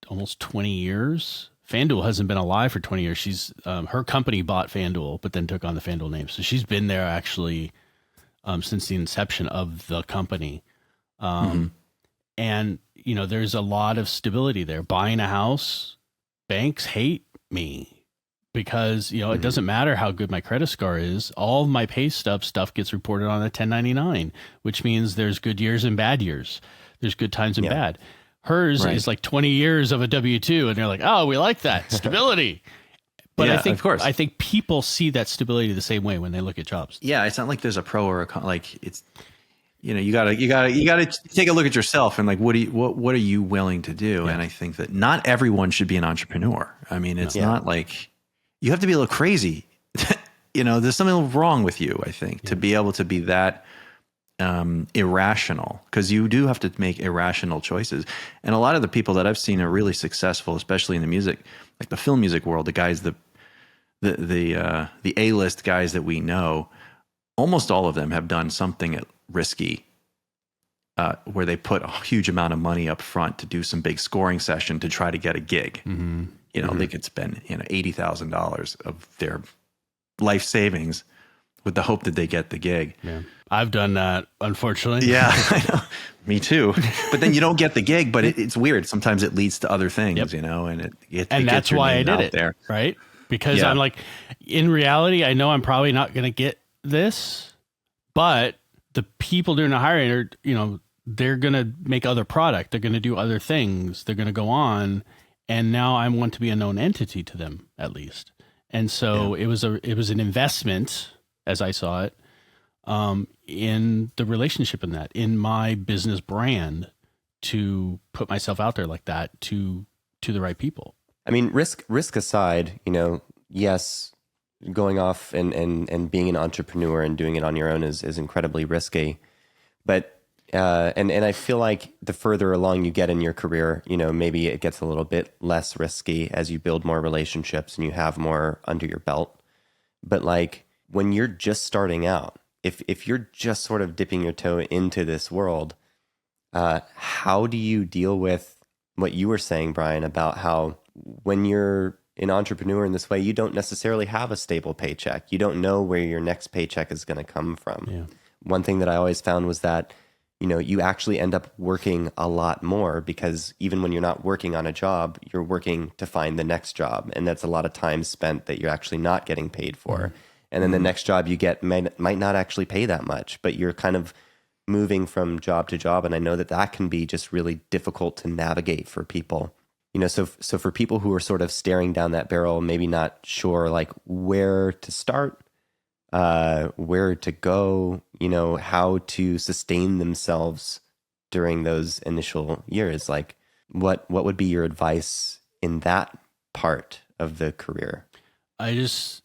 almost 20 years. FanDuel hasn't been alive for 20 years. She's her company bought FanDuel, but then took on the FanDuel name. So she's been there actually since the inception of the company. And there's a lot of stability there. Buying a house, banks hate me. Because, it doesn't matter how good my credit score is. All of my pay stuff gets reported on a 1099, which means there's good years and bad years. There's good times and bad. Hers is like 20 years of a W-2, and they're like, oh, we like that stability. But I think people see that stability the same way when they look at jobs. Yeah, it's not like there's a pro or a con. Like it's, you gotta take a look at yourself and like, what are you willing to do? Yeah. And I think that not everyone should be an entrepreneur. I mean, it's not like. You have to be a little crazy there's something wrong with you, I think, to be able to be that irrational, because you do have to make irrational choices. And a lot of the people that I've seen are really successful, especially in the music, like the film music world, the guys, the A-list guys that we know, almost all of them have done something risky, where they put a huge amount of money up front to do some big scoring session to try to get a gig. Mm-hmm. They could spend $80,000 of their life savings with the hope that they get the gig. Yeah. I've done that, unfortunately. Yeah, I know. Me too. But then you don't get the gig, but it's weird. Sometimes it leads to other things, and that's why I did it there. Right? Because I'm like, in reality, I know I'm probably not going to get this, but the people doing the hiring are, they're going to make other product. They're going to do other things. They're going to go on. And now I want to be a known entity to them, at least. And so it was an investment, as I saw it, in the relationship in my business brand, to put myself out there like that to the right people. I mean, risk aside, yes, going off and being an entrepreneur and doing it on your own is incredibly risky. But and I feel like the further along you get in your career, maybe it gets a little bit less risky as you build more relationships and you have more under your belt. But like when you're just starting out, if you're just sort of dipping your toe into this world, how do you deal with what you were saying, Brian, about how when you're an entrepreneur in this way, you don't necessarily have a stable paycheck. You don't know where your next paycheck is going to come from. Yeah. One thing that I always found was that, you actually end up working a lot more, because even when you're not working on a job, you're working to find the next job. And that's a lot of time spent that you're actually not getting paid for. Mm-hmm. And then the next job you get might not actually pay that much, but you're kind of moving from job to job. And I know that can be just really difficult to navigate for people. So for people who are sort of staring down that barrel, maybe not sure like where to start, where to go, how to sustain themselves during those initial years, like what would be your advice in that part of the career? This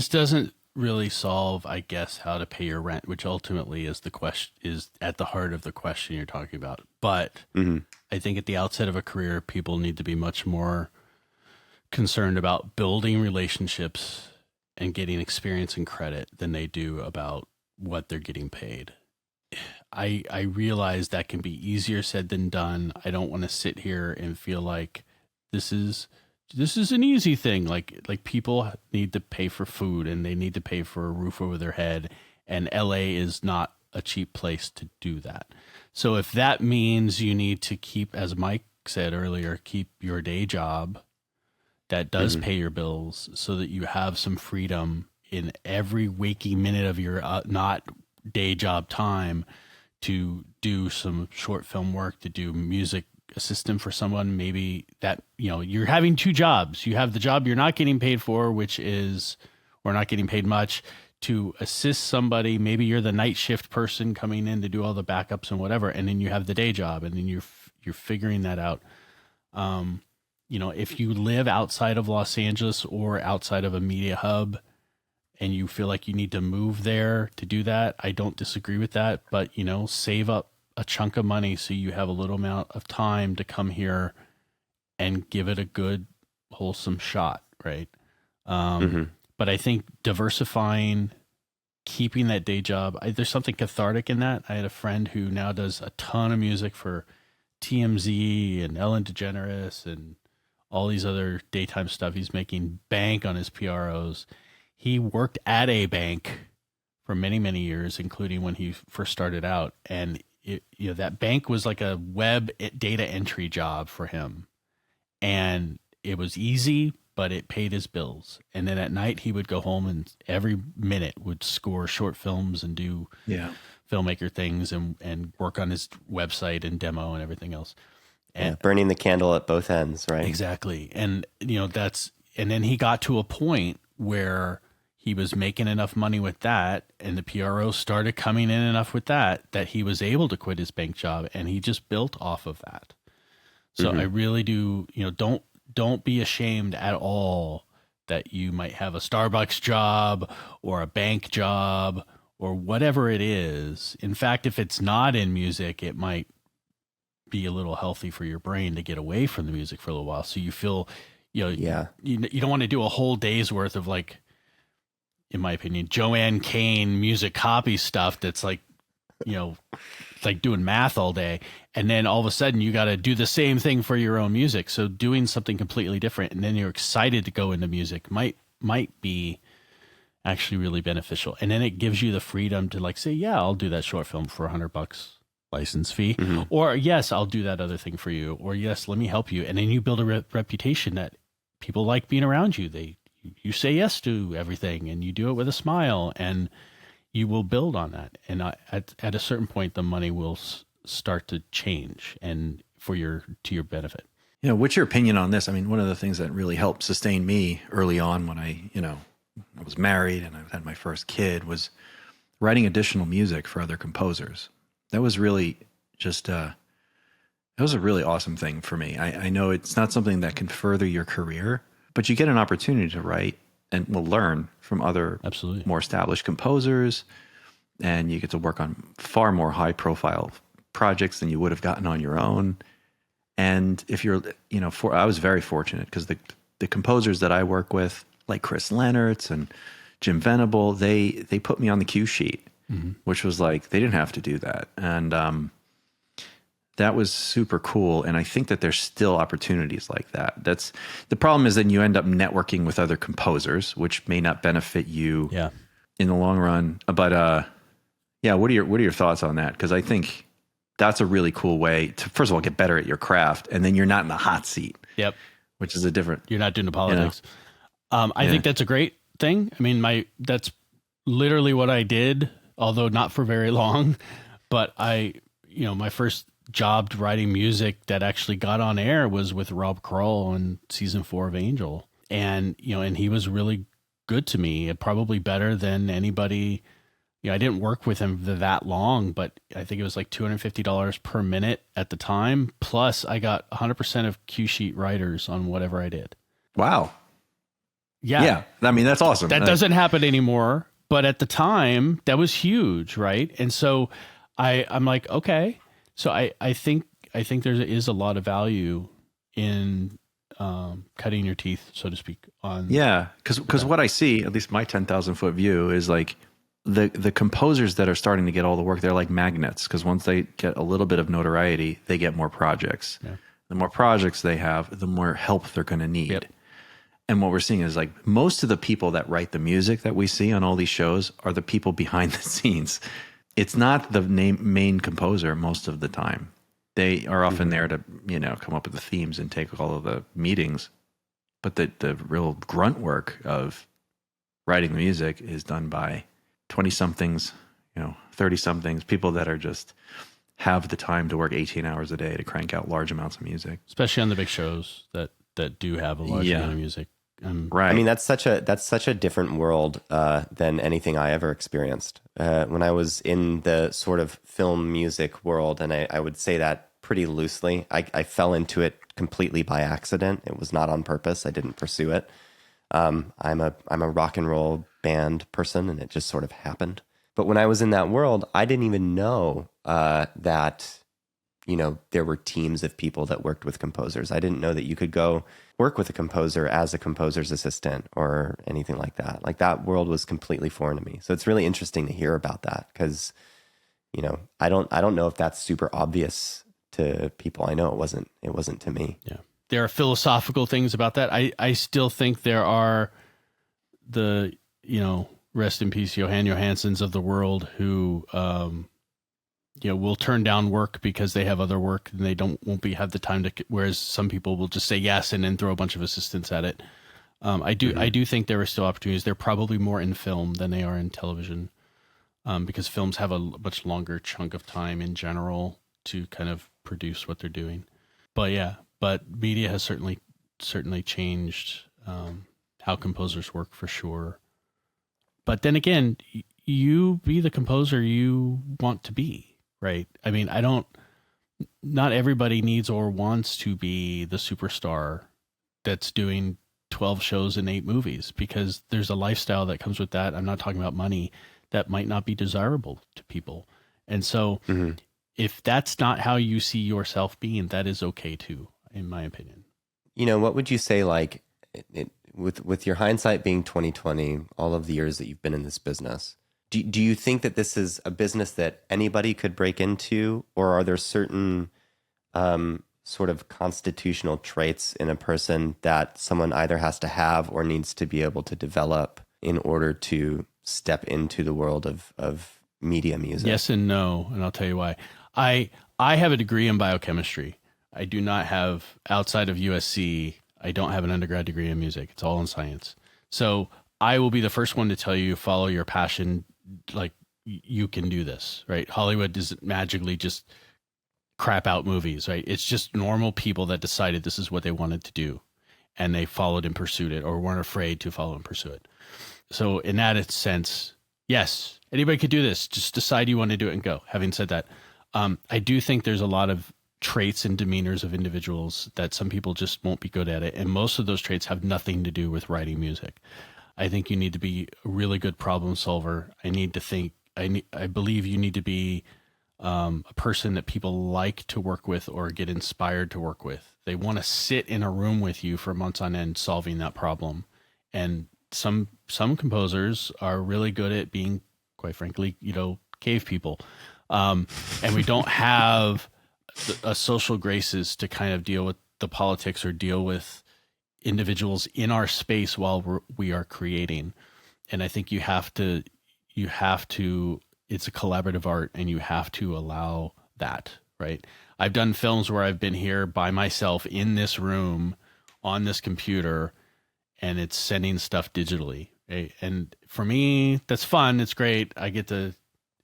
doesn't really solve, I guess, how to pay your rent, which ultimately is at the heart of the question you're talking about. But I think at the outset of a career, people need to be much more concerned about building relationships and getting experience and credit than they do about what they're getting paid. I realize that can be easier said than done. I don't want to sit here and feel like this is an easy thing. Like people need to pay for food and they need to pay for a roof over their head, and LA is not a cheap place to do that. So if that means you need to keep, as Mike said earlier, keep your day job that does pay your bills, so that you have some freedom in every waking minute of your not day job time to do some short film work, to do music assistant for someone. Maybe that, you're having two jobs. You have the job you're not getting paid for, or not getting paid much, to assist somebody. Maybe you're the night shift person coming in to do all the backups and whatever. And then you have the day job, and then you're figuring that out. If you live outside of Los Angeles or outside of a media hub and you feel like you need to move there to do that, I don't disagree with that, but, save up a chunk of money so you have a little amount of time to come here and give it a good, wholesome shot. Right. But I think diversifying, keeping that day job, there's something cathartic in that. I had a friend who now does a ton of music for TMZ and Ellen DeGeneres and all these other daytime stuff. He's making bank on his PROs. He worked at a bank for many, many years, including when he first started out. And that bank was like a web data entry job for him. And it was easy, but it paid his bills. And then at night he would go home and every minute would score short films and do filmmaker things and work on his website and demo and everything else. And burning the candle at both ends, right? Exactly. And and then he got to a point where he was making enough money with that, and the PRO started coming in enough with that he was able to quit his bank job, and he just built off of that. So I really do, don't be ashamed at all that you might have a Starbucks job or a bank job or whatever it is. In fact, if it's not in music, it might be a little healthy for your brain to get away from the music for a little while. So you feel, you don't want to do a whole day's worth of, like, in my opinion, Joanne Kane music copy stuff that's like, it's like doing math all day. And then all of a sudden you got to do the same thing for your own music. So doing something completely different, and then you're excited to go into music might be actually really beneficial. And then it gives you the freedom to, like, say, yeah, I'll do that short film for $100 license fee, or yes, I'll do that other thing for you, or yes, let me help you. And then you build a reputation that people like being around you. You say yes to everything, and you do it with a smile, and you will build on that. And at a certain point, the money will start to change, and to your benefit. What's your opinion on this? I mean, one of the things that really helped sustain me early on when I was married and I had my first kid was writing additional music for other composers. That was really just that was a really awesome thing for me. I know it's not something that can further your career, but you get an opportunity to write and will learn from other more established composers, and you get to work on far more high profile projects than you would have gotten on your own. And if you're, I was very fortunate because the composers that I work with, like Chris Leonard's and Jim Venable, they put me on the cue sheet, which was like, they didn't have to do that. And that was super cool. And I think that there's still opportunities like that. That's the problem, is then you end up networking with other composers, which may not benefit you in the long run. But what are your thoughts on that? Because I think that's a really cool way to, first of all, get better at your craft, and then you're not in the hot seat. Yep. Which is you're not doing the politics. I think that's a great thing. I mean, that's literally what I did, although not for very long. But my first job writing music that actually got on air was with Rob Kroll on season 4 of Angel. And, and he was really good to me, probably better than anybody. I didn't work with him that long, but I think it was like $250 per minute at the time. Plus I got 100% of cue sheet writers on whatever I did. Wow. Yeah. I mean, that's awesome. That doesn't happen anymore, but at the time that was huge. Right. And so I'm like, okay. So I think there is a lot of value in cutting your teeth, so to speak, on. Yeah. Cause what I see, at least my 10,000 foot view, is like the composers that are starting to get all the work, they're like magnets. Cause once they get a little bit of notoriety, they get more projects. Yeah. The more projects they have, the more help they're going to need. Yep. And what we're seeing is, like, most of the people that write the music that we see on all these shows are the people behind the scenes. It's not the main composer most of the time. They are often there to, come up with the themes and take all of the meetings. But the real grunt work of writing the music is done by 20-somethings, 30-somethings, people that are just have the time to work 18 hours a day to crank out large amounts of music. Especially on the big shows that do have a large amount of music. Right. I mean, that's such a different world than anything I ever experienced. When I was in the sort of film music world, and I would say that pretty loosely, I fell into it completely by accident. It was not on purpose. I didn't pursue it. I'm a rock and roll band person, and it just sort of happened. But when I was in that world, I didn't even know that there were teams of people that worked with composers. I didn't know that you could go work with a composer as a composer's assistant or anything like that. Like, that world was completely foreign to me. So it's really interesting to hear about that, because, I don't know if that's super obvious to people. I know it wasn't to me. Yeah. There are philosophical things about that. I still think there are the, rest in peace, Johan Johanssons of the world who, will turn down work because they have other work and they won't have the time to, whereas some people will just say yes and then throw a bunch of assistants at it. I do think there are still opportunities. They're probably more in film than they are in television, because films have a much longer chunk of time in general to kind of produce what they're doing. But media has certainly changed how composers work, for sure. But then again, you be the composer you want to be. Right. I mean, not everybody needs or wants to be the superstar that's doing 12 shows and 8 movies, because there's a lifestyle that comes with that. I'm not talking about money, that might not be desirable to people. And so if that's not how you see yourself being, that is okay too, in my opinion. What would you say, like, with your hindsight being 2020, all of the years that you've been in this business, do you think that this is a business that anybody could break into, or are there certain sort of constitutional traits in a person that someone either has to have or needs to be able to develop in order to step into the world of media music? Yes and no, and I'll tell you why. I have a degree in biochemistry. I do not have, outside of USC, I don't have an undergrad degree in music. It's all in science. So I will be the first one to tell you, follow your passion. Like, you can do this, right? Hollywood doesn't magically just crap out movies, right? It's just normal people that decided this is what they wanted to do, and they followed and pursued it, or weren't afraid to follow and pursue it. So in that sense, yes, anybody could do this. Just decide you want to do it and go. Having said that, I do think there's a lot of traits and demeanors of individuals that some people just won't be good at it. And most of those traits have nothing to do with writing music. I think you need to be a really good problem solver. I believe you need to be a person that people like to work with or get inspired to work with. They want to sit in a room with you for months on end solving that problem. And some composers are really good at being, quite frankly, cave people. And we don't have a social graces to kind of deal with the politics or deal with individuals in our space while we are creating. And I think you have to, it's a collaborative art, and you have to allow that, right? I've done films where I've been here by myself in this room on this computer, and it's sending stuff digitally. Right? And for me, that's fun. It's great. I get to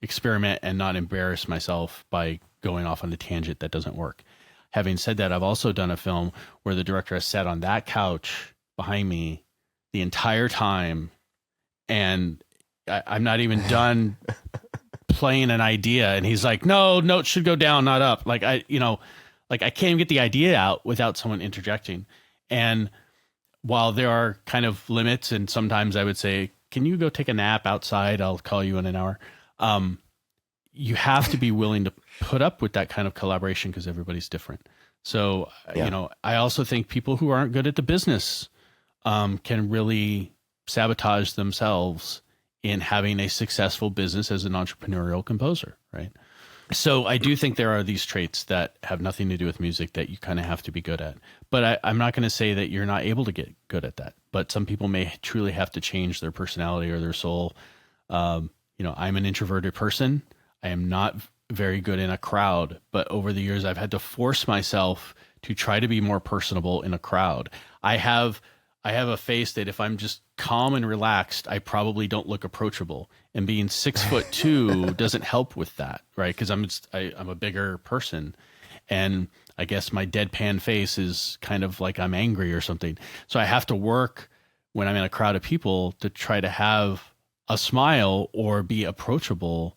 experiment and not embarrass myself by going off on a tangent that doesn't work. Having said that, I've also done a film where the director has sat on that couch behind me the entire time, and I'm not even done playing an idea, and he's like, no, notes should go down, not up. Like, I can't even get the idea out without someone interjecting. And while there are kind of limits, and sometimes I would say, can you go take a nap outside? I'll call you in an hour. You have to be willing to put up with that kind of collaboration, because everybody's different. So, I also think people who aren't good at the business can really sabotage themselves in having a successful business as an entrepreneurial composer, right? So I do think there are these traits that have nothing to do with music that you kind of have to be good at. But I'm not going to say that you're not able to get good at that. But some people may truly have to change their personality or their soul. I'm an introverted person. I am not very good in a crowd, but over the years, I've had to force myself to try to be more personable in a crowd. I have a face that if I'm just calm and relaxed, I probably don't look approachable. And being 6'2" doesn't help with that, right? Because I'm a bigger person, and I guess my deadpan face is kind of like I'm angry or something. So I have to work when I'm in a crowd of people to try to have a smile or be approachable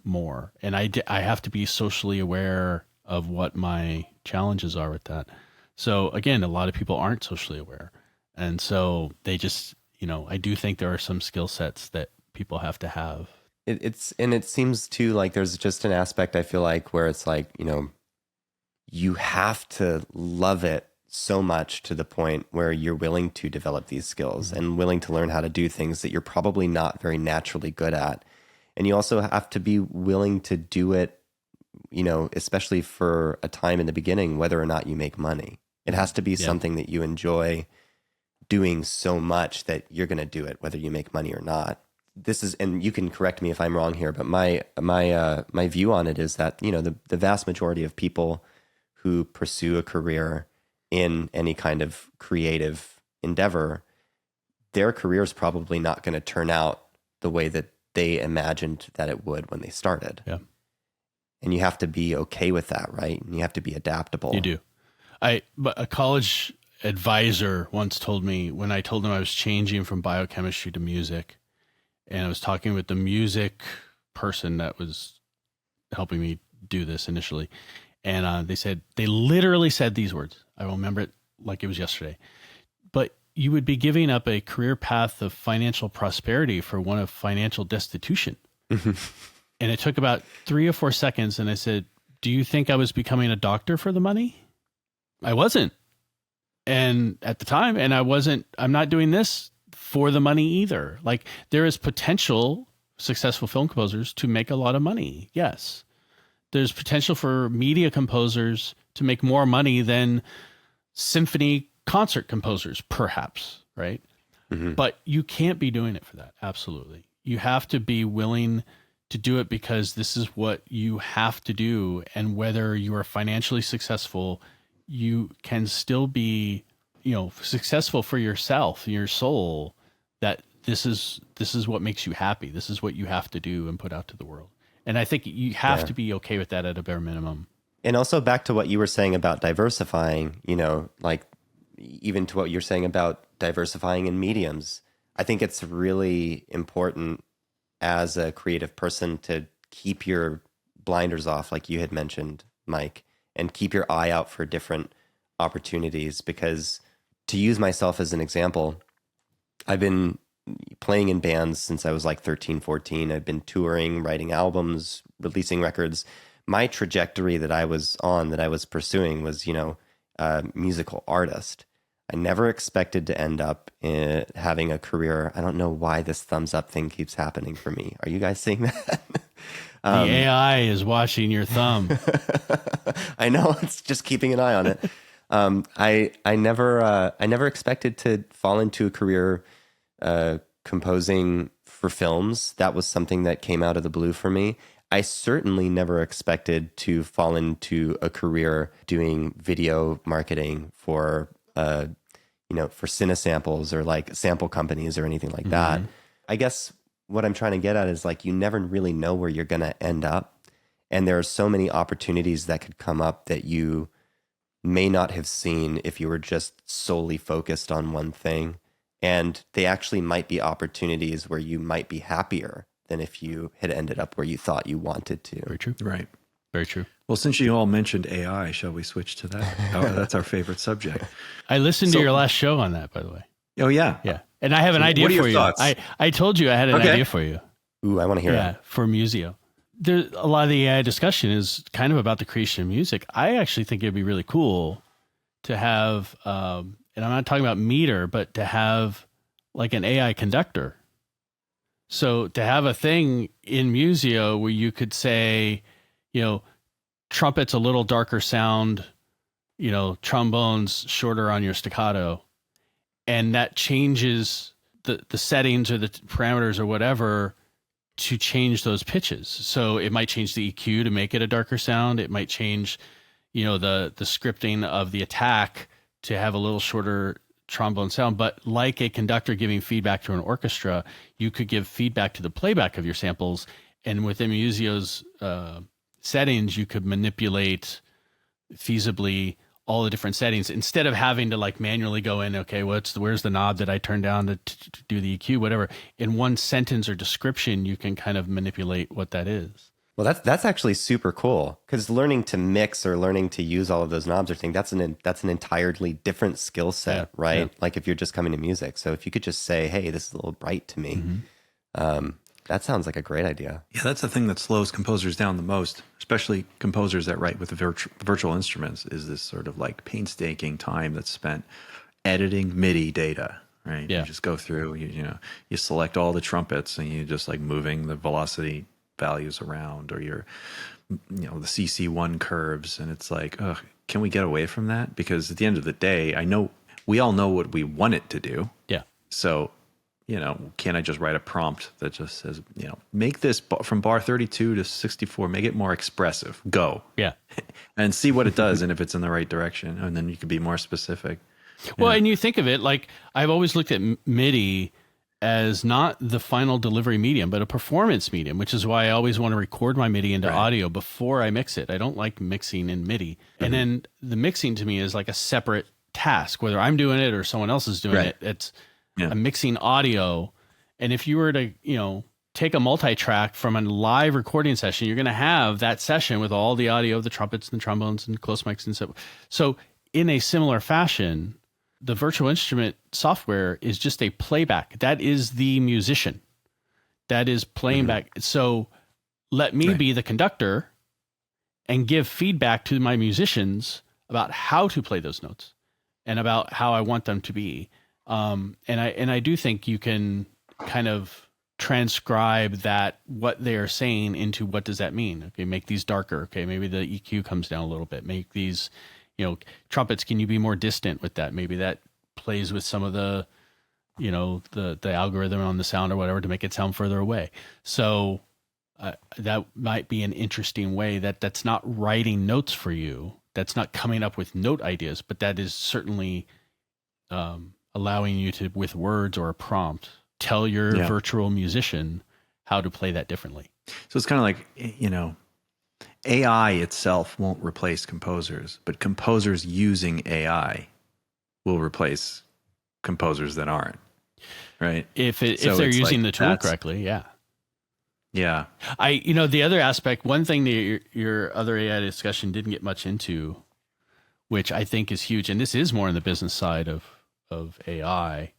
more. And I have to be socially aware of what my challenges are with that. So again, a lot of people aren't socially aware. And so they just, I do think there are some skill sets that people have to have. It seems too like there's just an aspect, I feel like, where it's like, you have to love it so much to the point where you're willing to develop these skills and willing to learn how to do things that you're probably not very naturally good at. And you also have to be willing to do it, especially for a time in the beginning, whether or not you make money. It has to be something that you enjoy doing so much that you're going to do it, whether you make money or not. This is, and you can correct me if I'm wrong here, but my view on it is that, the vast majority of people who pursue a career in any kind of creative endeavor, their career is probably not going to turn out the way that they imagined that it would when they started. Yeah. And you have to be okay with that, right? And you have to be adaptable. You do. But a college advisor once told me, when I told him I was changing from biochemistry to music, and I was talking with the music person that was helping me do this initially, and they literally said these words. I will remember it like it was yesterday. but you would be giving up a career path of financial prosperity for one of financial destitution. And it took about 3 or 4 seconds. And I said, do you think I was becoming a doctor for the money? I wasn't. And at the time, and I'm not doing this for the money either. Like, there is potential successful film composers to make a lot of money. Yes. There's potential for media composers to make more money than symphony concert composers, perhaps, right? But you can't be doing it for that. Absolutely. You have to be willing to do it because this is what you have to do. And whether you are financially successful, you can still be, successful for yourself, your soul, that this is what makes you happy. This is what you have to do and put out to the world. And I think you have to be okay with that at a bare minimum. And also back to what you were saying about diversifying, like even to what you're saying about diversifying in mediums. I think it's really important as a creative person to keep your blinders off, like you had mentioned, Mike, and keep your eye out for different opportunities. Because to use myself as an example, I've been playing in bands since I was like 13, 14. I've been touring, writing albums, releasing records. My trajectory that I was pursuing was, a musical artist. I never expected to end up having a career. I don't know why this thumbs up thing keeps happening for me. Are you guys seeing that? The AI is watching your thumb. I know, it's just keeping an eye on it. I never expected to fall into a career composing for films. That was something that came out of the blue for me. I certainly never expected to fall into a career doing video marketing for for cinesamples or like sample companies or anything like that. I guess what I'm trying to get at is like, you never really know where you're going to end up. And there are so many opportunities that could come up that you may not have seen if you were just solely focused on one thing. And they actually might be opportunities where you might be happier than if you had ended up where you thought you wanted to. Very true. Right. Very true. Well, since you all mentioned AI, shall we switch to that? That's our favorite subject. I listened to your last show on that, by the way. Oh, yeah. Yeah. And I have an idea for you. What are your thoughts? I told you I had an idea for you. Ooh, I want to hear it. For Musio. There's a lot of the AI discussion is kind of about the creation of music. I actually think it'd be really cool to have, and I'm not talking about meter, but to have like an AI conductor. So to have a thing in Musio where you could say, trumpet's a little darker sound, trombones shorter on your staccato, and that changes the settings or the parameters or whatever to change those pitches. So it might change the EQ to make it a darker sound. It might change, the scripting of the attack to have a little shorter trombone sound. But like a conductor giving feedback to an orchestra, you could give feedback to the playback of your samples. And within Musio's settings, you could manipulate feasibly all the different settings instead of having to like manually go in. Okay, where's the knob that I turn down to do the EQ, whatever. In one sentence or description, you can kind of manipulate what that is. Well, that's actually super cool, because learning to mix or learning to use all of those knobs or things, that's an entirely different skill set, right? Yeah. Like if you're just coming to music. So if you could just say, hey, this is a little bright to me, that sounds like a great idea. Yeah, that's the thing that slows composers down the most, especially composers that write with virtual instruments, is this sort of like painstaking time that's spent editing MIDI data, right? Yeah. You just go through, you select all the trumpets and you just like moving the velocity values around, or your the CC1 curves, and it's like, can we get away from that? Because at the end of the day, I know we all know what we want it to do. Yeah. So, can I just write a prompt that just says, make this from bar 32 to 64, make it more expressive, go. Yeah. And see what it does, and if it's in the right direction, and then you could be more specific. Well, and you think of it like, I've always looked at MIDI as not the final delivery medium, but a performance medium, which is why I always want to record my MIDI into audio before I mix it. I don't like mixing in MIDI. And then the mixing to me is like a separate task, whether I'm doing it or someone else is doing it. It's I'm mixing audio. And if you were to, take a multi-track from a live recording session, you're going to have that session with all the audio of the trumpets and trombones and close mics and so. So in a similar fashion, The virtual instrument software is just a playback. That is the musician. That is playing back. So let me be the conductor and give feedback to my musicians about how to play those notes and about how I want them to be. And I do think you can kind of transcribe that, what they are saying, into what does that mean? Okay, make these darker. Okay, maybe the EQ comes down a little bit. Make these, trumpets, can you be more distant with that? Maybe that plays with some of the, the algorithm on the sound or whatever to make it sound further away. So that might be an interesting way that's not writing notes for you. That's not coming up with note ideas, but that is certainly allowing you to, with words or a prompt, tell your virtual musician how to play that differently. So it's kind of like, AI itself won't replace composers, but composers using AI will replace composers that aren't, right? If they're using the tool correctly, yeah. Yeah. The other aspect, one thing that your other AI discussion didn't get much into, which I think is huge, and this is more on the business side of AI,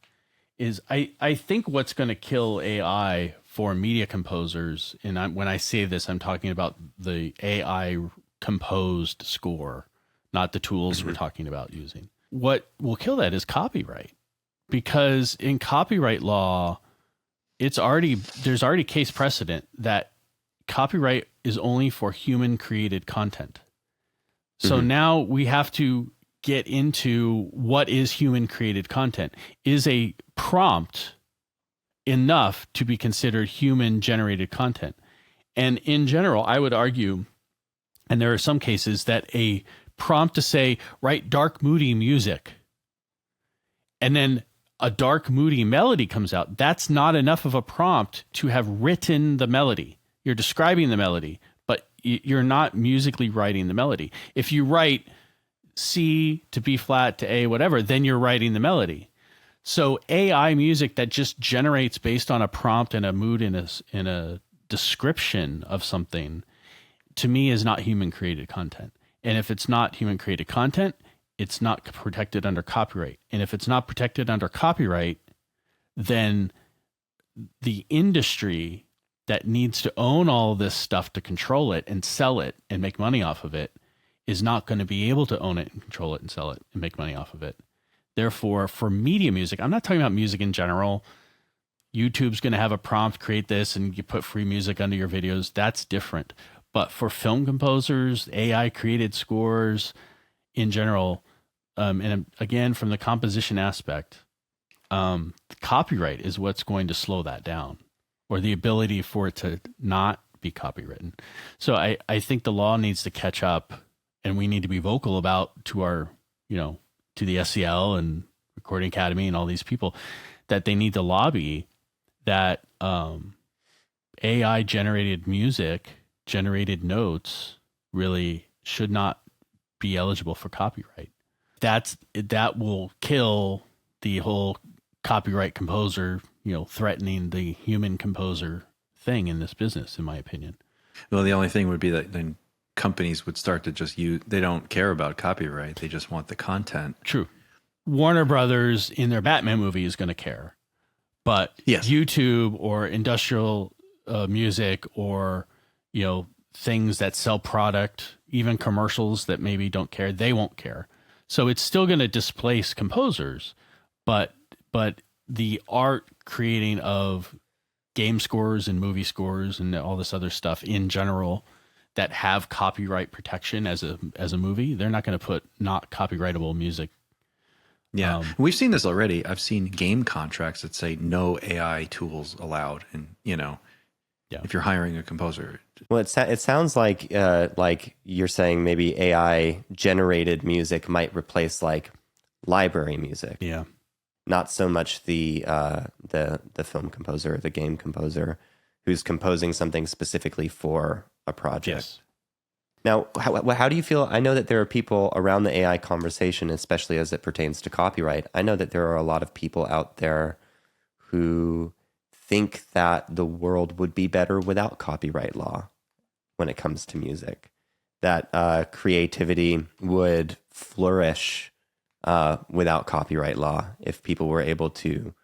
is I think what's going to kill AI for media composers, and when I say this, I'm talking about the AI composed score, not the tools we're talking about using. What will kill that is copyright, because in copyright law, there's already case precedent that copyright is only for human created content. So now we have to get into what is human created content. Is a prompt enough to be considered human generated content? And in general, I would argue, and there are some cases, that a prompt to say, write dark, moody music, and then a dark, moody melody comes out, that's not enough of a prompt to have written the melody. You're describing the melody, but you're not musically writing the melody. If you write C to B flat to A, whatever, then you're writing the melody. So AI music that just generates based on a prompt and a mood in a description of something, to me, is not human created content. And if it's not human created content, it's not protected under copyright. And if it's not protected under copyright, then the industry that needs to own all this stuff to control it and sell it and make money off of it is not going to be able to own it and control it and sell it and make money off of it. Therefore, for media music, I'm not talking about music in general. YouTube's going to have a prompt, create this, and you put free music under your videos. That's different. But for film composers, AI created scores in general, and again, from the composition aspect, copyright is what's going to slow that down, or the ability for it to not be copywritten. So I think the law needs to catch up, and we need to be vocal about to our, to the SCL and Recording Academy and all these people, that they need to lobby that AI generated music, generated notes really should not be eligible for copyright. That will kill the whole copyright composer, threatening the human composer thing in this business, in my opinion. Well, the only thing would be that then companies would start to just they don't care about copyright. They just want the content. True. Warner Brothers in their Batman movie is going to care, but YouTube or industrial music or, things that sell product, even commercials that maybe don't care, they won't care. So it's still going to displace composers, but the art creating of game scores and movie scores and all this other stuff in general that have copyright protection as a movie, they're not going to put not copyrightable music. Yeah, we've seen this already. I've seen game contracts that say no AI tools allowed, and if you're hiring a composer. Well, it sounds like you're saying maybe AI generated music might replace like library music. Yeah, not so much the film composer or the game composer who's composing something specifically for a project. Yes. Now, how do you feel? I know that there are people around the AI conversation, especially as it pertains to copyright. I know that there are a lot of people out there who think that the world would be better without copyright law when it comes to music, that creativity would flourish without copyright law, if people were able to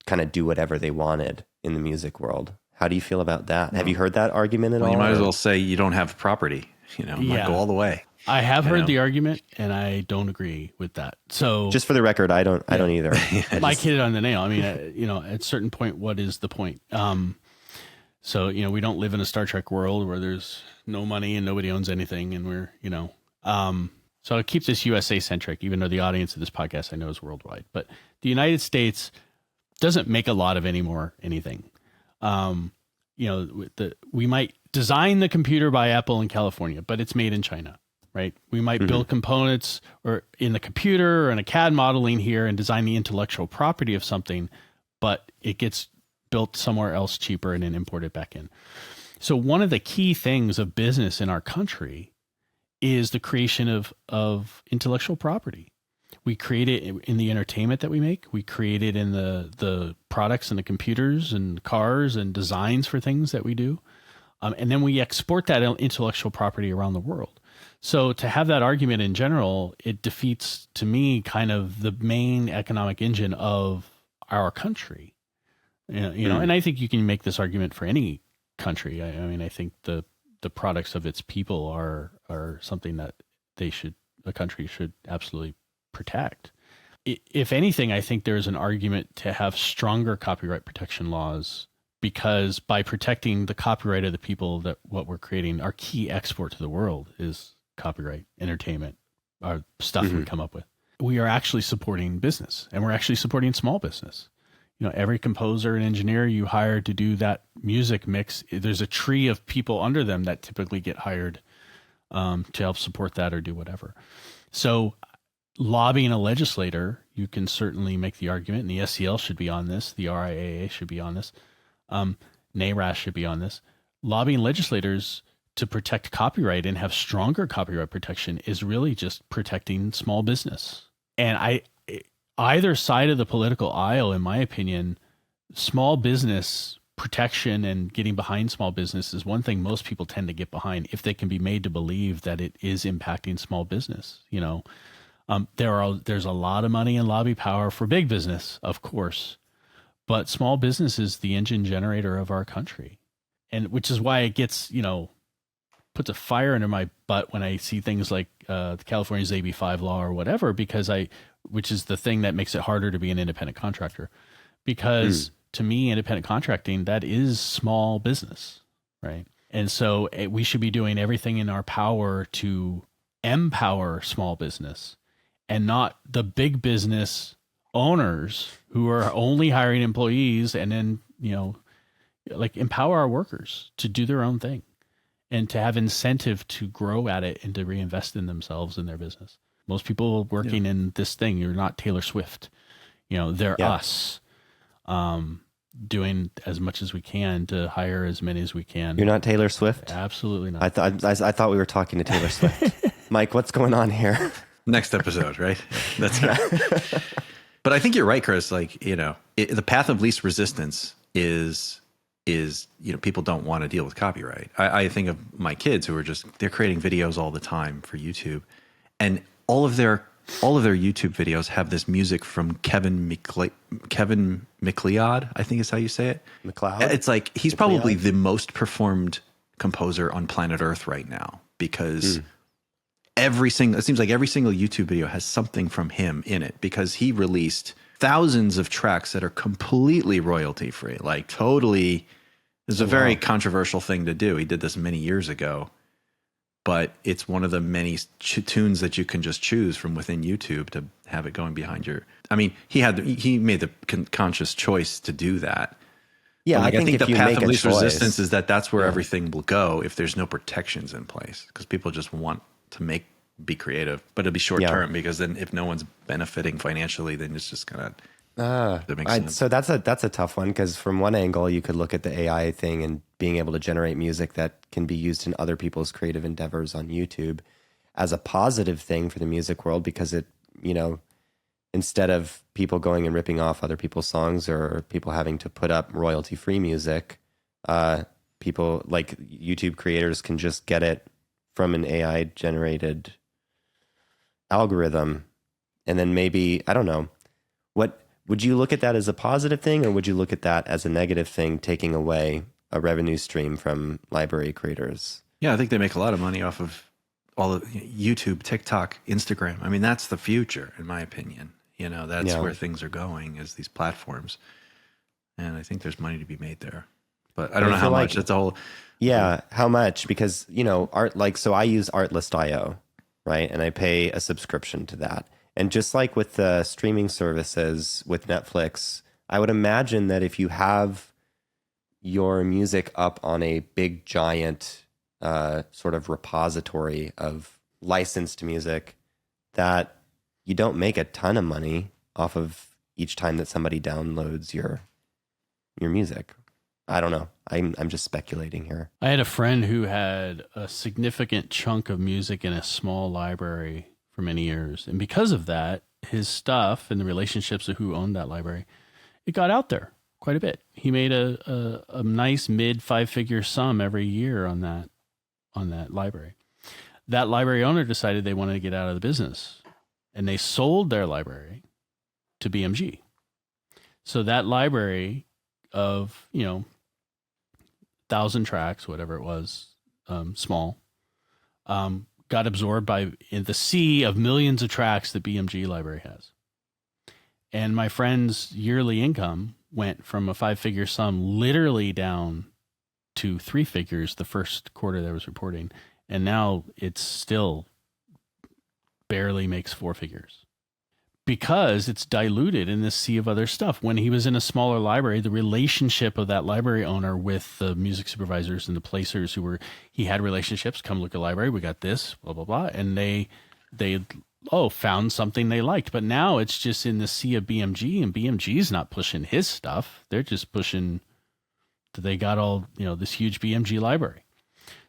kind of do whatever they wanted in the music world. How do you feel about that? Have you heard that argument at all? You might as or- well say you don't have property, Yeah. go all the way. I have heard the argument, and I don't agree with that. So Just for the record, I don't either. Mike hit it on the nail. I mean, at a certain point, what is the point? So, we don't live in a Star Trek world where there's no money and nobody owns anything. And we're, so I'll keep this USA centric, even though the audience of this podcast I know is worldwide. But the United States doesn't make a lot of anything. We might design the computer by Apple in California, but it's made in China, right? We might build components or in the computer or in a CAD modeling here and design the intellectual property of something, but it gets built somewhere else cheaper and then imported back in. So one of the key things of business in our country is the creation of intellectual property. We create it in the entertainment that we make. We create it in the products and the computers and cars and designs for things that we do. And then we export that intellectual property around the world. So to have that argument in general, it defeats, to me, kind of the main economic engine of our country. And I think you can make this argument for any country. I mean, I think the products of its people are something that a country should absolutely protect. If anything, I think there's an argument to have stronger copyright protection laws, because by protecting the copyright of the people that what we're creating, our key export to the world is copyright, entertainment, our stuff we come up with. We are actually supporting business, and we're actually supporting small business. Every composer and engineer you hire to do that music mix, there's a tree of people under them that typically get hired to help support that or do whatever. So lobbying a legislator, you can certainly make the argument, and the SCL should be on this, the RIAA should be on this, NARAS should be on this. Lobbying legislators to protect copyright and have stronger copyright protection is really just protecting small business. And either side of the political aisle, in my opinion, small business protection and getting behind small business is one thing most people tend to get behind if they can be made to believe that it is impacting small business. There's a lot of money and lobby power for big business, of course, but small business is the engine generator of our country, and which is why it gets puts a fire under my butt when I see things like the California's AB5 law or whatever, which is the thing that makes it harder to be an independent contractor. Because to me, independent contracting, that is small business, right? And so we should be doing everything in our power to empower small business and not the big business owners who are only hiring employees, and then, empower our workers to do their own thing and to have incentive to grow at it and to reinvest in themselves and their business. Most people working in this thing, you're not Taylor Swift. They're us doing as much as we can to hire as many as we can. You're not Taylor Swift? Absolutely not. I thought we were talking to Taylor Swift. Mike, what's going on here? Next episode, right? That's But I think you're right, Chris. The path of least resistance is people don't want to deal with copyright. I think of my kids who are they're creating videos all the time for YouTube, and all of their YouTube videos have this music from Kevin MacLeod, I think is how you say it. MacLeod? It's like he's probably the most performed composer on planet Earth right now, because it seems like every single YouTube video has something from him in it, because he released thousands of tracks that are completely royalty free, like totally. It's a very controversial thing to do. He did this many years ago, but it's one of the many tunes that you can just choose from within YouTube to have it going behind your. I mean, he made the conscious choice to do that. Yeah, I think the path of least resistance is that's where everything will go if there's no protections in place, because people just want to be creative, but it'll be short term, because then if no one's benefiting financially, then it's just gonna. That makes sense. So that's a tough one, because from one angle you could look at the AI thing and being able to generate music that can be used in other people's creative endeavors on YouTube as a positive thing for the music world, because it, instead of people going and ripping off other people's songs or people having to put up royalty free music, people like YouTube creators can just get it from an AI generated algorithm And then maybe, I don't know, what would you look at that as a positive thing, or would you look at that as a negative thing, taking away a revenue stream from library creators? Yeah, I think they make a lot of money off of all of YouTube, TikTok, Instagram. I mean, that's the future, in my opinion. That's where things are going, is these platforms. And I think there's money to be made there. But I don't know how much. That's a whole... Yeah, how much? Because, so I use Artlist.io, right? And I pay a subscription to that. And just like with the streaming services with Netflix, I would imagine that if you have your music up on a big, giant sort of repository of licensed music, that you don't make a ton of money off of each time that somebody downloads your music. I don't know. I'm just speculating here. I had a friend who had a significant chunk of music in a small library for many years. And because of that, his stuff and the relationships of who owned that library, it got out there quite a bit. He made a nice mid 5-figure sum every year on that library. That library owner decided they wanted to get out of the business, and they sold their library to BMG. So that library of, 1,000 tracks, whatever it was, small, got absorbed in the sea of millions of tracks that BMG library has. And my friend's yearly income went from a 5-figure sum literally down to 3 figures the first quarter that I was reporting. And now it's still barely makes 4 figures because it's diluted in this sea of other stuff. When he was in a smaller library, the relationship of that library owner with the music supervisors and the placers he had relationships, come look at the library, we got this, blah, blah, blah. And they found something they liked. But now it's just in the sea of BMG, and BMG's not pushing his stuff. They're just pushing that they got all, this huge BMG library.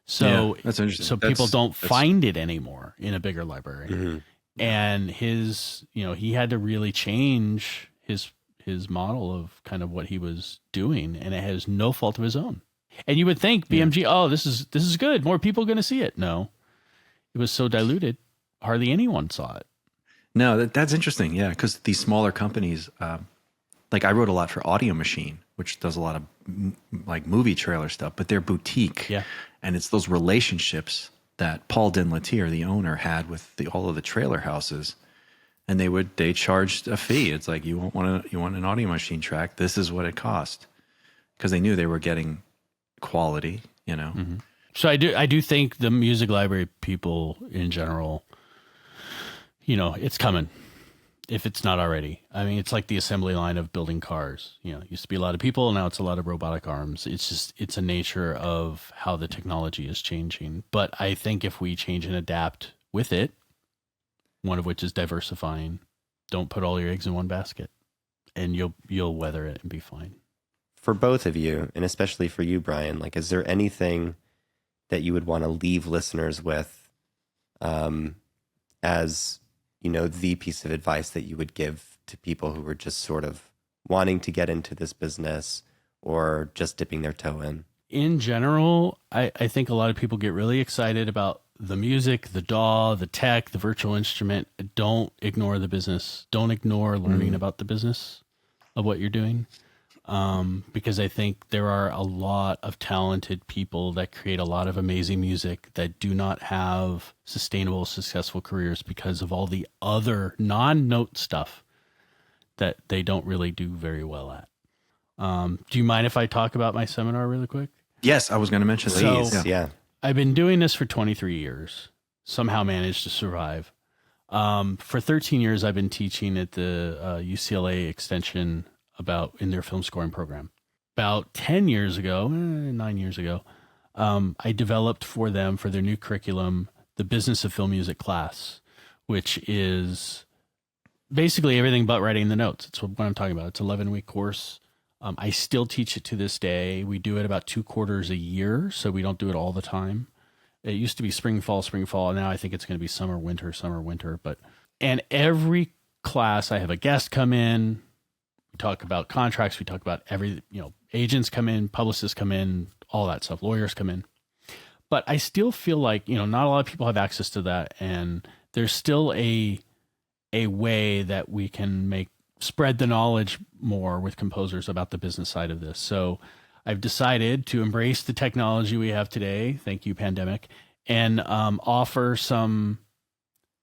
So that's interesting. So people don't find it anymore in a bigger library. Mm-hmm. And he had to really change his model of kind of what he was doing, and it has no fault of his own. And you would think BMG, this is good. More people are going to see it. No, it was so diluted, hardly anyone saw it. No, that's interesting. Yeah, because these smaller companies, like I wrote a lot for Audio Machine, which does a lot of like movie trailer stuff, but they're boutique. Yeah, and it's those relationships that Paul Dinlatier, the owner, had with all of the trailer houses, and they charged a fee. It's like, you want an Audio Machine track, this is what it cost, because they knew they were getting quality, Mm-hmm. So I do think the music library people in general, it's coming, if it's not already. I mean, it's like the assembly line of building cars. It used to be a lot of people, now it's a lot of robotic arms. It's a nature of how the technology is changing. But I think if we change and adapt with it, one of which is diversifying, don't put all your eggs in one basket, and you'll weather it and be fine. For both of you, and especially for you, Brian, like, is there anything that you would want to leave listeners with as the piece of advice that you would give to people who were just sort of wanting to get into this business or just dipping their toe in? In general, I think a lot of people get really excited about the music, the DAW, the tech, the virtual instrument. Don't ignore the business. Don't ignore learning about the business of what you're doing. Because I think there are a lot of talented people that create a lot of amazing music that do not have sustainable, successful careers because of all the other non-note stuff that they don't really do very well at. Do you mind if I talk about my seminar really quick? Yes, I was going to mention that. Please, yeah. I've been doing this for 23 years, somehow managed to survive. For 13 years, I've been teaching at the UCLA extension in their film scoring program. About 9 years ago, I developed for them, for their new curriculum, the Business of Film Music class, which is basically everything but writing the notes. It's what I'm talking about. It's an 11-week course. I still teach it to this day. We do it about 2 quarters a year, so we don't do it all the time. It used to be spring, fall, and now I think it's going to be summer, winter. And every class, I have a guest come in. We talk about contracts. We talk about agents come in, publicists come in, all that stuff. Lawyers come in. But I still feel like, not a lot of people have access to that. And there's still a a way that we can spread the knowledge more with composers about the business side of this. So I've decided to embrace the technology we have today. Thank you, pandemic, and offer some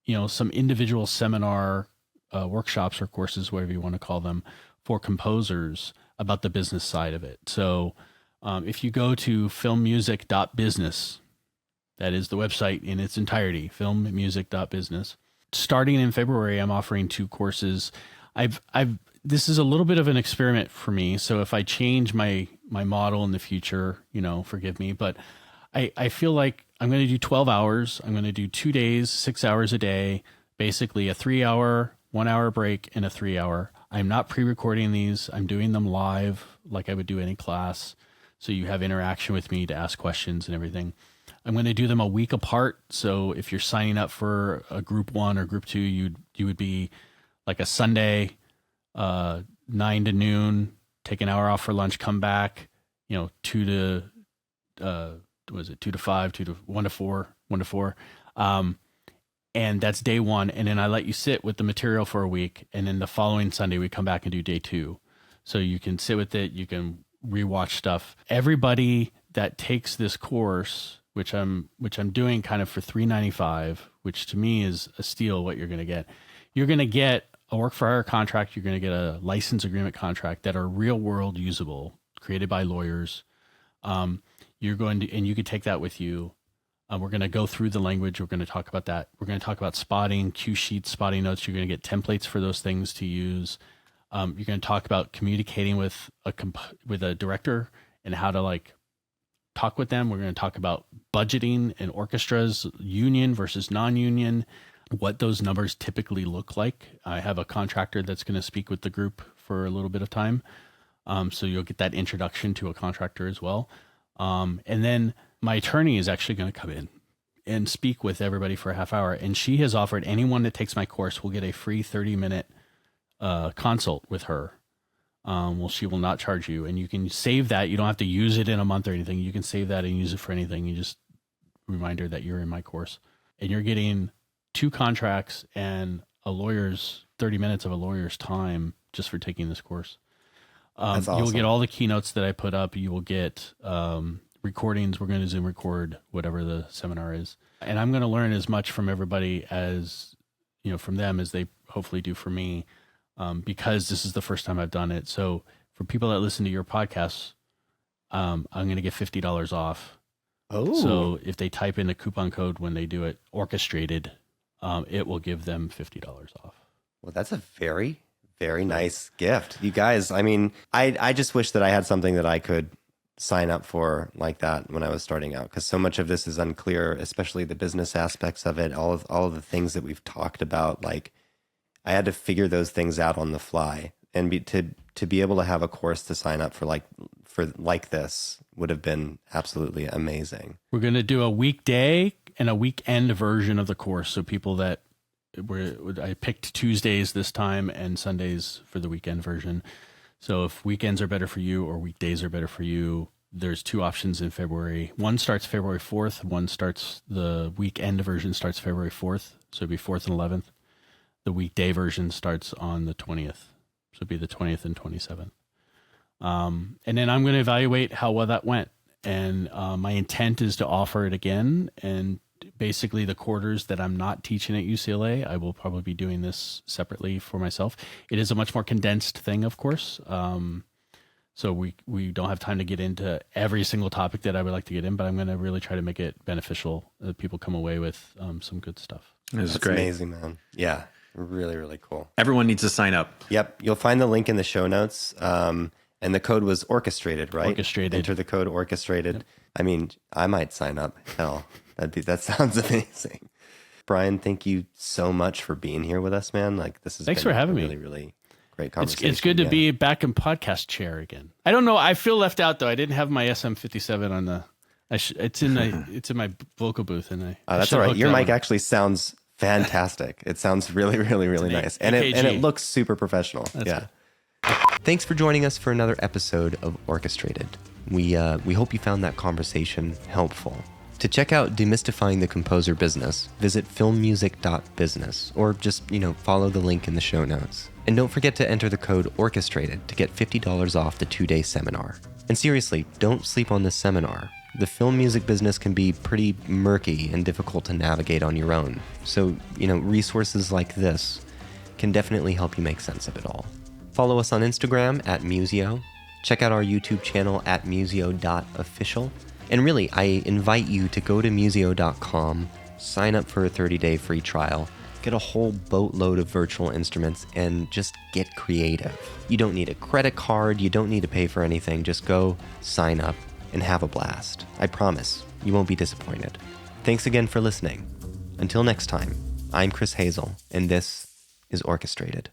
individual seminar workshops or courses, whatever you want to call them, for composers about the business side of it. So if you go to filmmusic.business, that is the website in its entirety, filmmusic.business. Starting in February, I'm offering 2 courses. This is a little bit of an experiment for me. So if I change my model in the future, forgive me, but I feel like I'm going to do 12 hours. I'm going to do 2 days, 6 hours a day, basically a 3-hour, 1-hour break and a 3-hour. I'm not pre-recording these. I'm doing them live like I would do any class. So you have interaction with me to ask questions and everything. I'm going to do them a week apart. So if you're signing up for a group 1 or group 2, you would be like a Sunday, 9 to noon, take an hour off for lunch, come back, 2 to 5, 1 to 4. And that's day 1. And then I let you sit with the material for a week. And then the following Sunday, we come back and do day 2. So you can sit with it. You can rewatch stuff. Everybody that takes this course, which I'm doing kind of for $395, which to me is a steal. What you're going to get a work for hire contract. You're going to get a license agreement contract that are real world usable, created by lawyers. You're going to, and you can take that with you. We're going to go through the language. We're going to talk about that. We're going to talk about spotting, cue sheets, spotting notes. You're going to get templates for those things to use. You're going to talk about communicating with a director and how to talk with them. We're going to talk about budgeting and orchestras, union versus non-union, what those numbers typically look like. I have a contractor that's going to speak with the group for a little bit of time. So you'll get that introduction to a contractor as well. And then my attorney is actually going to come in and speak with everybody for a half hour. And she has offered anyone that takes my course will get a free 30-minute consult with her. She will not charge you, and you can save that. You don't have to use it in a month or anything. You can save that and use it for anything. You just reminder that you're in my course, and you're getting 2 contracts and 30 minutes of a lawyer's time just for taking this course. That's awesome. You'll get all the keynotes that I put up. You will get recordings. We're going to Zoom record whatever the seminar is. And I'm going to learn as much from everybody as, from them as they hopefully do for me, because this is the first time I've done it. So for people that listen to your podcasts, I'm going to get $50 off. Oh. So if they type in the coupon code when they do it, orchestrated, it will give them $50 off. Well, that's a very, very nice gift. You guys, I just wish that I had something that I could sign up for like that when I was starting out, because so much of this is unclear, especially the business aspects of it, all of the things that we've talked about. I had to figure those things out on the fly, and to be able to have a course to sign up for this would have been absolutely amazing. We're going to do a weekday and a weekend version of the course. So people that I picked Tuesdays this time and Sundays for the weekend version. So if weekends are better for you or weekdays are better for you, there's 2 options in February. One starts February 4th. The weekend version starts February 4th. So it'd be 4th and 11th. The weekday version starts on the 20th. So it'd be the 20th and 27th. And then I'm going to evaluate how well that went. And my intent is to offer it again. And basically the quarters that I'm not teaching at UCLA, I will probably be doing this separately for myself. It is a much more condensed thing, of course. So we don't have time to get into every single topic that I would like to get in, but I'm going to really try to make it beneficial that people come away with some good stuff. That's great. Amazing, man. Yeah. Really, really cool. Everyone needs to sign up. Yep. You'll find the link in the show notes. And the code was orchestrated, right? Orchestrated. Enter the code orchestrated. Yep. I might sign up. Hell, that sounds amazing. Brian, thank you so much for being here with us, man. Thanks for having me. Really, really great conversation. It's good to be back in podcast chair again. I don't know. I feel left out though. I didn't have my SM57 on the. It's in my vocal booth, and that's all right. Your mic actually sounds fantastic. It sounds really, really, really nice, and it looks super professional. That's yeah. Good. Thanks for joining us for another episode of Orchestrated. We hope you found that conversation helpful. To check out Demystifying the Composer Business, visit filmmusic.business or just, follow the link in the show notes. And don't forget to enter the code ORCHESTRATED to get $50 off the 2-day seminar. And seriously, don't sleep on this seminar. The film music business can be pretty murky and difficult to navigate on your own. So, resources like this can definitely help you make sense of it all. Follow us on Instagram at Musio. Check out our YouTube channel at musio.official. And really, I invite you to go to musio.com, sign up for a 30-day free trial, get a whole boatload of virtual instruments, and just get creative. You don't need a credit card, you don't need to pay for anything, just go, sign up, and have a blast. I promise, you won't be disappointed. Thanks again for listening. Until next time, I'm Chris Hayzel, and this is Orchestrated.